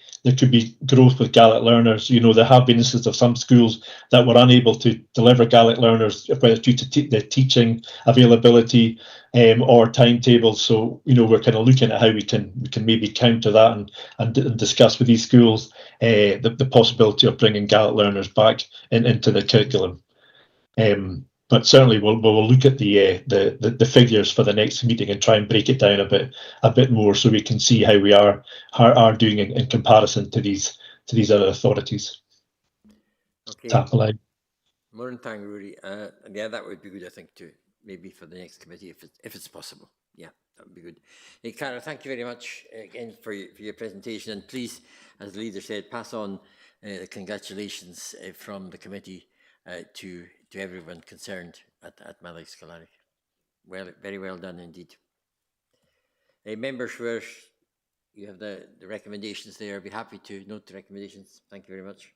growth with Gaelic learners. There have been instances of some schools that were unable to deliver Gaelic learners, whether due to the teaching availability or timetables. So we're kind of looking at how we can maybe counter that and discuss with these schools the possibility of bringing Gaelic learners back into the curriculum. But certainly we'll look at the figures for the next meeting and try and break it down a bit more so we can see how we are doing in comparison to these other authorities. Okay. More than time, Rudy. Yeah, that would be good, I think, too. Maybe for the next committee, if it's possible. Yeah, that would be good. Hey, Cara, thank you very much again for your presentation, and please, as the leader said, pass on the congratulations from the committee to everyone concerned at Gaidhlig Scoláiric. Well, very well done indeed. Members, where you have the recommendations there, I'd be happy to note the recommendations. Thank you very much.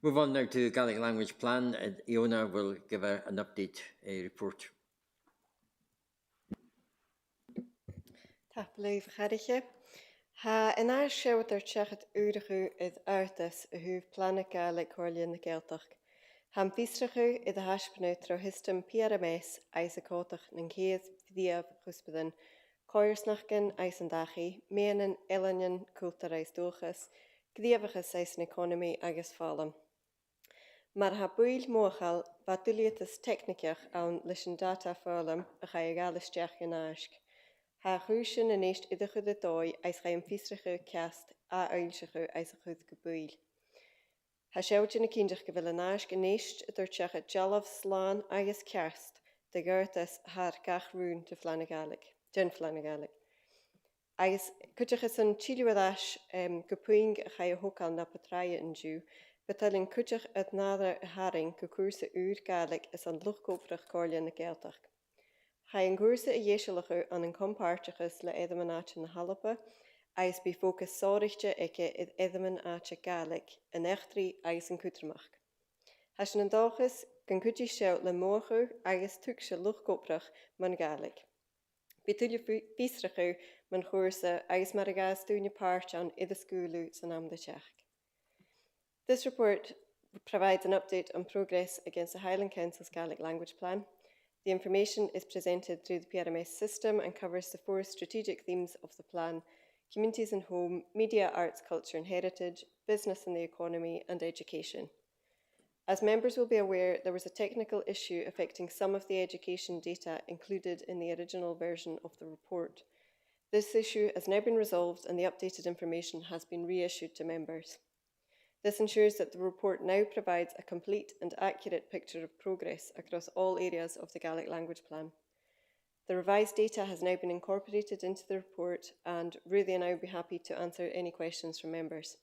Move on now to the Gaelic Language Plan. Iona will give an update report. Tapleif Chariche. Ha in our show with their chechat Urigu is artis who planet Gaelic Corlian the Gaeltach. Ham Fistrachu is a hashpanu through histum PRMS, Isaacotach, Nankias, Vidia, Husbaden, Koyersnachen, Isandachi, Meanan, Elanian, Kulturais Dochas, Gdiavachas Isan Economy, Agus Fallen. Mar ha buil mochal, Batuliatus Technicach on Lishan Data Fallen, a Hayagalistiach in Ashk. Ha Rushan and East Idachu the Doi, Isheim Fistrachu cast, A Eilshachu, Isachud Gabuil. Ha seoutje na kindach go bhfuil an aisc in éist idir teach Jallah Slán agus Cearst de ggurtas haar gach rún de Flanna Gaelic, Jen Flanna Gaelic. Agus cúteach is an tíliúadais go puing a chaia hócal na patraia in Jew, betalin cúteach at nádar a haring go cuasa úr Gaelic is an luchcóprach cóirlia na Gaeltach. Cha an gúsa a dhéisialachu an an compártachas le edamanach na Halapa, Ais be focus sorichte ike id edman ache Gaelic, an echtri ais an kutrmach. Has an dachas, gan kuti shout le morchu, ais tukshe luchkoprach man Gaelic. Betulje bisrachu man chorsa, ais maragas dunya parchan id the schoolu san am de Czech. This report provides an update on progress against the Highland Council's Gaelic Language Plan. The information is presented through the PRMS system and covers the 4 strategic themes of the plan: communities and home, media, arts, culture and heritage, business and the economy, and education. As members will be aware, there was a technical issue affecting some of the education data included in the original version of the report. This issue has now been resolved and the updated information has been reissued to members. This ensures that the report now provides a complete and accurate picture of progress across all areas of the Gaelic Language Plan. The revised data has now been incorporated into the report, and Ruthie and I would be happy to answer any questions from members.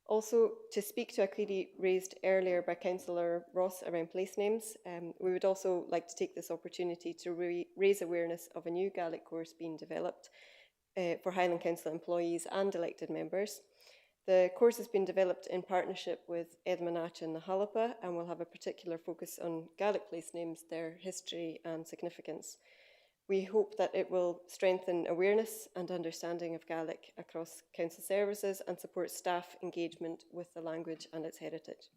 Also, to speak to a query raised earlier by Councillor Ross around place names, we would also like to take this opportunity to raise awareness of a new Gaelic course being developed for Highland Council employees and elected members. The course has been developed in partnership with Edmanach and Nahalapa and will have a particular focus on Gaelic place names, their history and significance. We hope that it will strengthen awareness and understanding of Gaelic across council services and support staff engagement with the language and its heritage.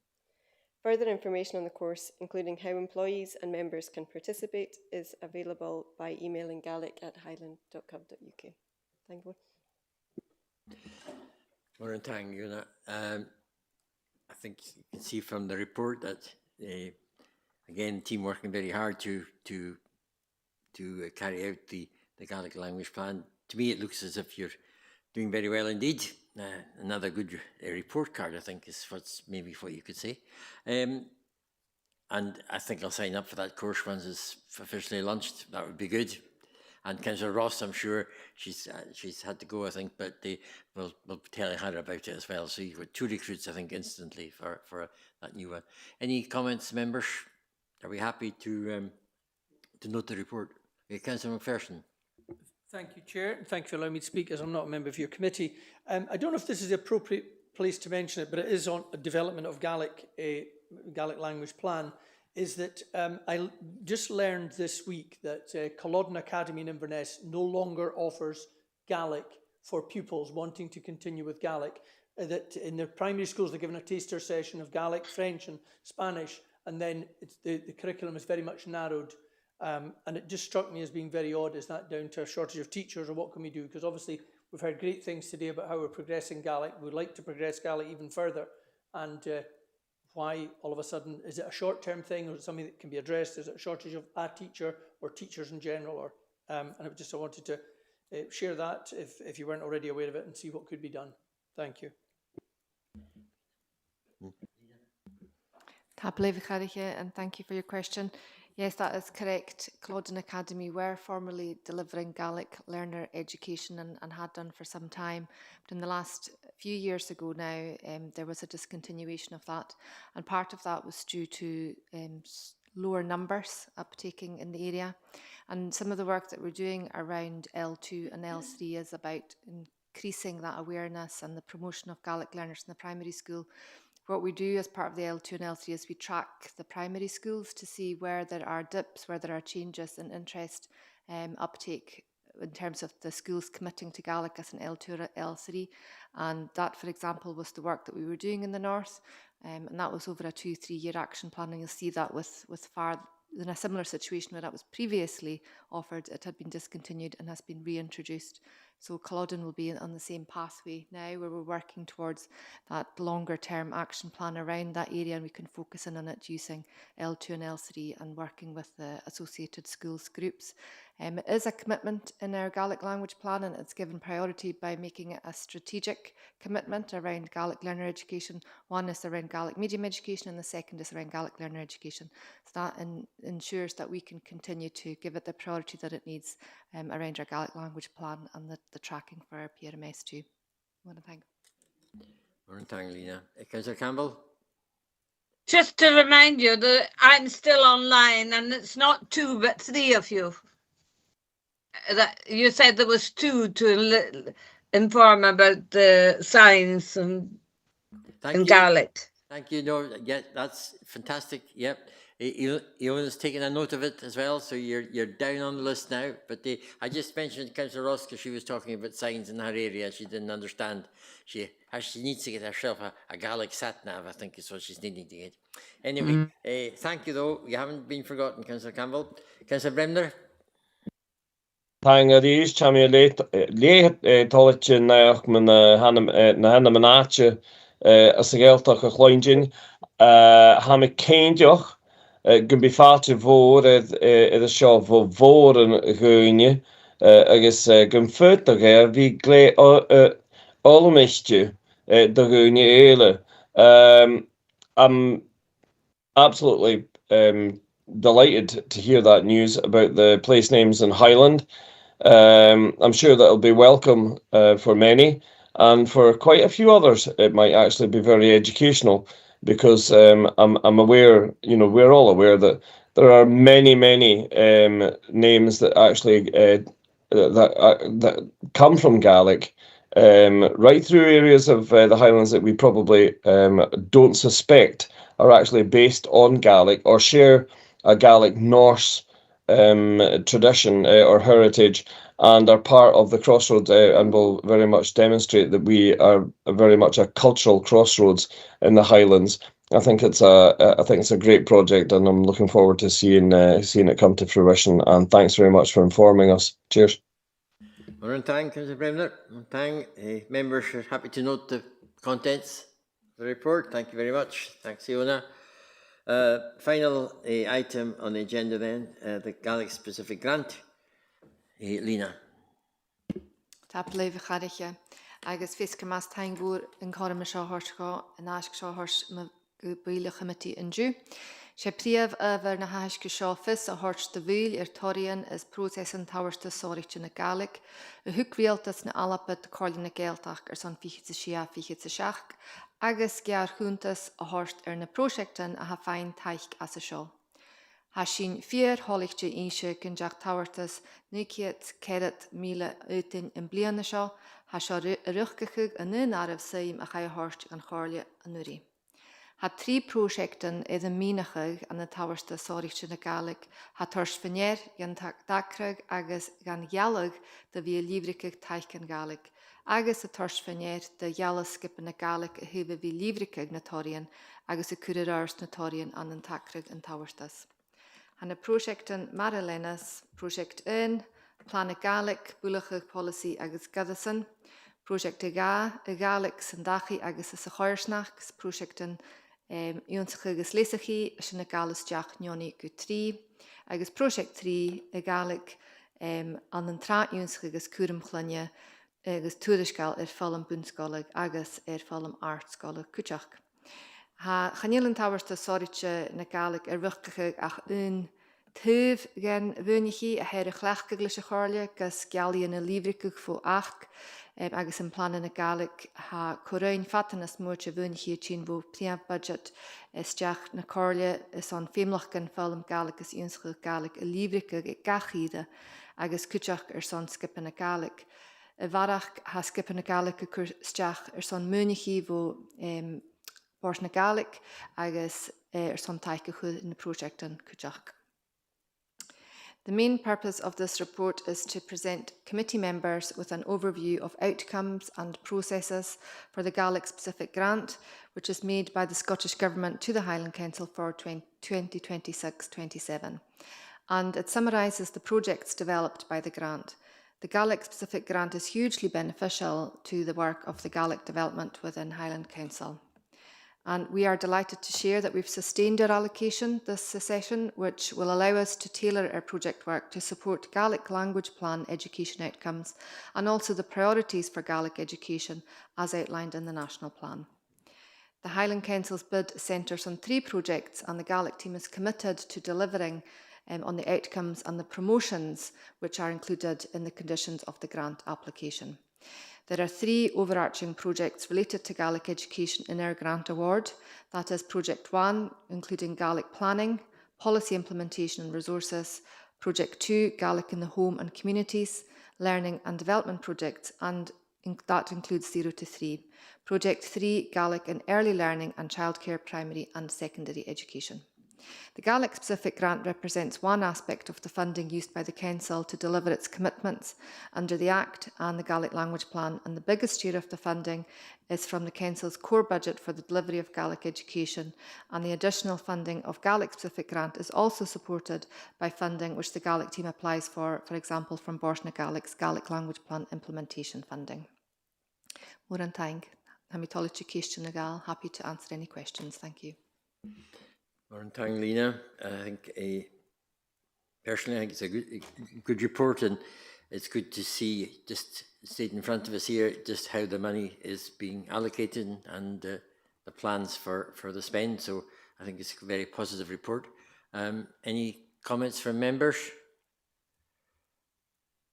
Further information on the course, including how employees and members can participate, is available by emailing gaelic@highland.gov.uk. Thank you. I think you can see from the report that, again, team working very hard to carry out the Gaelic language plan. To me, it looks as if you're doing very well indeed. Another good report card, I think, is maybe what you could say. And I think I'll sign up for that course once it's officially launched. That would be good. And Councillor Ross, I'm sure she's had to go, I think, but we'll tell her about it as well. So you've got 2 recruits, I think, instantly for that new one. Any comments, members? Are we happy to note the report? Councillor McPherson. Thank you, Chair, and thank you for allowing me to speak, as I'm not a member of your committee. I don't know if this is the appropriate place to mention it, but it is on a development of Gaelic language plan. Is that I just learned this week that Culloden Academy in Inverness no longer offers Gaelic for pupils wanting to continue with Gaelic. That in their primary schools they're given a taster session of Gaelic, French and Spanish, and then the curriculum is very much narrowed. And it just struck me as being very odd. Is that down to a shortage of teachers, or what can we do? Because obviously we've heard great things today about how we're progressing Gaelic. We'd like to progress Gaelic even further. And why all of a sudden, is it a short-term thing, or is it something that can be addressed? Is it a shortage of a teacher or teachers in general? Or and I wanted to share that if you weren't already aware of it, and see what could be done. Thank you. And thank you for your question. Yes, that is correct. Culloden Academy were formerly delivering Gaelic learner education and had done for some time. But in the last few years ago now, there was a discontinuation of that. And part of that was due to lower numbers uptaking in the area. And some of the work that we're doing around L2 and L3 is about increasing that awareness and the promotion of Gaelic learners in the primary school. What we do as part of the L2 and L3 is we track the primary schools to see where there are dips, where there are changes in interest uptake in terms of the schools committing to Gaelic as an L2 or L3. And that, for example, was the work that we were doing in the north. And that was over a 2-3 year action plan. And you'll see that with FAR in a similar situation where that was previously offered, it had been discontinued and has been reintroduced. So Culloden will be on the same pathway now, where we're working towards that longer term action plan around that area, and we can focus in on it using L2 and L3 and working with the associated schools groups. It is a commitment in our Gaelic language plan, and it's given priority by making it a strategic commitment around Gaelic learner education. One is around Gaelic medium education, and the second is around Gaelic learner education. So that ensures that we can continue to give it the priority that it needs around our Gaelic language plan and the tracking for our PRMS too. I want to thank. Thank you, Lena. Councillor Campbell. Just to remind you that I'm still online, and it's not 2 but 3 of you. That you said there was 2 to inform about the signs and Gaelic. Thank you. No, yeah, that's fantastic. Yep. Iona's taken a note of it as well, so you're down on the list now. But I just mentioned Councillor Ross because she was talking about signs in her area. She didn't understand. She needs to get herself a Gaelic sat-nav, I think is what she's needing to get. Anyway, thank you though. You haven't been forgotten, Councillor Campbell. Councillor Bremner. Thank you, Chamia late Tolichin na Hannah Manache as a Gaeltach a Chloingin. Hammy Kainjoch. Gyn bi fat fôr a sio fo fôr yn gwyni agos gyn ffyrdd o gael fi gle olymistio da gwyni eile. I'm absolutely delighted to hear that news about the place names in Highland. I'm sure that'll be welcome for many, and for quite a few others, it might actually be very educational, because I'm aware, we're all aware that there are many names that actually that come from Gaelic, right through areas of the Highlands that we probably don't suspect are actually based on Gaelic or share a Gaelic Norse tradition or heritage, and are part of the crossroads, and will very much demonstrate that we are very much a cultural crossroads in the Highlands. I think it's a great project, and I'm looking forward to seeing it come to fruition. And thanks very much for informing us. Cheers. Thank Councillor Bremner. Members are happy to note the contents of the report. Thank you very much. Thanks, Fiona. Final item on the agenda then, the Gaelic specific grant. Lena. Tapleif chariche. Agus fiske mas taingur in Corma Shaw Horshko and Ask Shaw Horsh Buile Committee in Jew. She priv over na Hashke Shaw Fis a Horsh the Wheel Torian is processing towers to Sorich in a Gaelic. A hook wheel that's na Alapet the Corlin Gaeltach or son Fichitz Shia Fichitz Shach. Agus Giar Huntas a Horst na Projecten a ha fine Teich as a Shaw. Hashin 4 holichte insche in Jack Towertas, Nikiet, Keret, Mila, Utin, and Blianashaw, Hasha Ruchgechug, and nun Arab Saim, a High Horst, and Horlia, and Nuri. Had 3 projecten is a Minachug, and the Towersta Sorich in the Gaelic, had Horst Venier, Gan Dakrug, Agus Gan Yalug, the Via Livrikig Teichen Gaelic, Agus a Horst Venier, the Yalla Skip in the Gaelic, who be Livrikig Natorian, Agus a Curarars Natorian, and the Takrug and Towerstas. And a project in Marilenas, project in Plan Gaelic, Bulachig Policy agus Gadison, project a Gaelic Sandachi agus a Sachorsnachs, project in Ionschigus Lesachi, Shinagalis Jack Nyoni Gutri, agus project 3 a Gaelic an den Tra Ionschigus Kurum Klanya, agus Tudischgal Fallen Bunskolig, agus Fallen Artskolig Kuchak. Ha Chanelen Towers to Soriche na Gaelic ruchtige ach un tuv gen wunichi a here chlachglische Chorle gus Gallian a livrikug fo ach agus in plan na Gaelic ha Corain fatanas moorche wunichi chin vo priam budget stiach na Chorle is on femlachgen fallen Gaelic is unsche Gaelic a livrikug gachide agus kuchach son skip na Gaelic. Varach ha skip na Gaelic stiach son munichi vo Borsna Gaelic, agus son taike chud in the project in Kujak. The main purpose of this report is to present committee members with an overview of outcomes and processes for the Gaelic specific grant, which is made by the Scottish Government to the Highland Council for 2026-27. And it summarises the projects developed by the grant. The Gaelic specific grant is hugely beneficial to the work of the Gaelic development within Highland Council. And we are delighted to share that we've sustained our allocation this session, which will allow us to tailor our project work to support Gaelic language plan education outcomes and also the priorities for Gaelic education as outlined in the National Plan. The Highland Council's bid centres on 3 projects, and the Gaelic team is committed to delivering on the outcomes and the promotions which are included in the conditions of the grant application. There are 3 overarching projects related to Gaelic education in our grant award. That is Project 1, including Gaelic planning, policy implementation and resources. Project 2, Gaelic in the home and communities, learning and development projects, and that includes 0 to 3. Project 3, Gaelic in early learning and childcare, primary and secondary education. The Gaelic specific grant represents one aspect of the funding used by the Council to deliver its commitments under the Act and the Gaelic Language Plan, and the biggest share of the funding is from the Council's core budget for the delivery of Gaelic education, and the additional funding of Gaelic specific grant is also supported by funding which the Gaelic team applies for example, from Borsna Gaelic's Gaelic Language Plan implementation funding. Moran Taing, Hamitology Question Nagal, happy to answer any questions. Thank you. Thank Lena. I think personally, I think it's a good report, and it's good to see just state in front of us here just how the money is being allocated and the plans for the spend. So I think it's a very positive report. Any comments from members?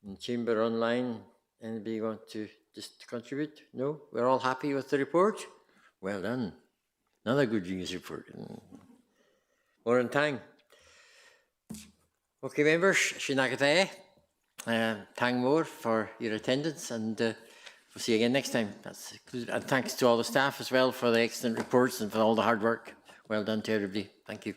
In chamber, online, anybody want to just contribute? No? We're all happy with the report? Well done. Another good news report. More in time. Okay, members, Shinagatai. Thank more for your attendance, and we'll see you again next time. That's good. And thanks to all the staff as well for the excellent reports and for all the hard work. Well done to everybody. Thank you.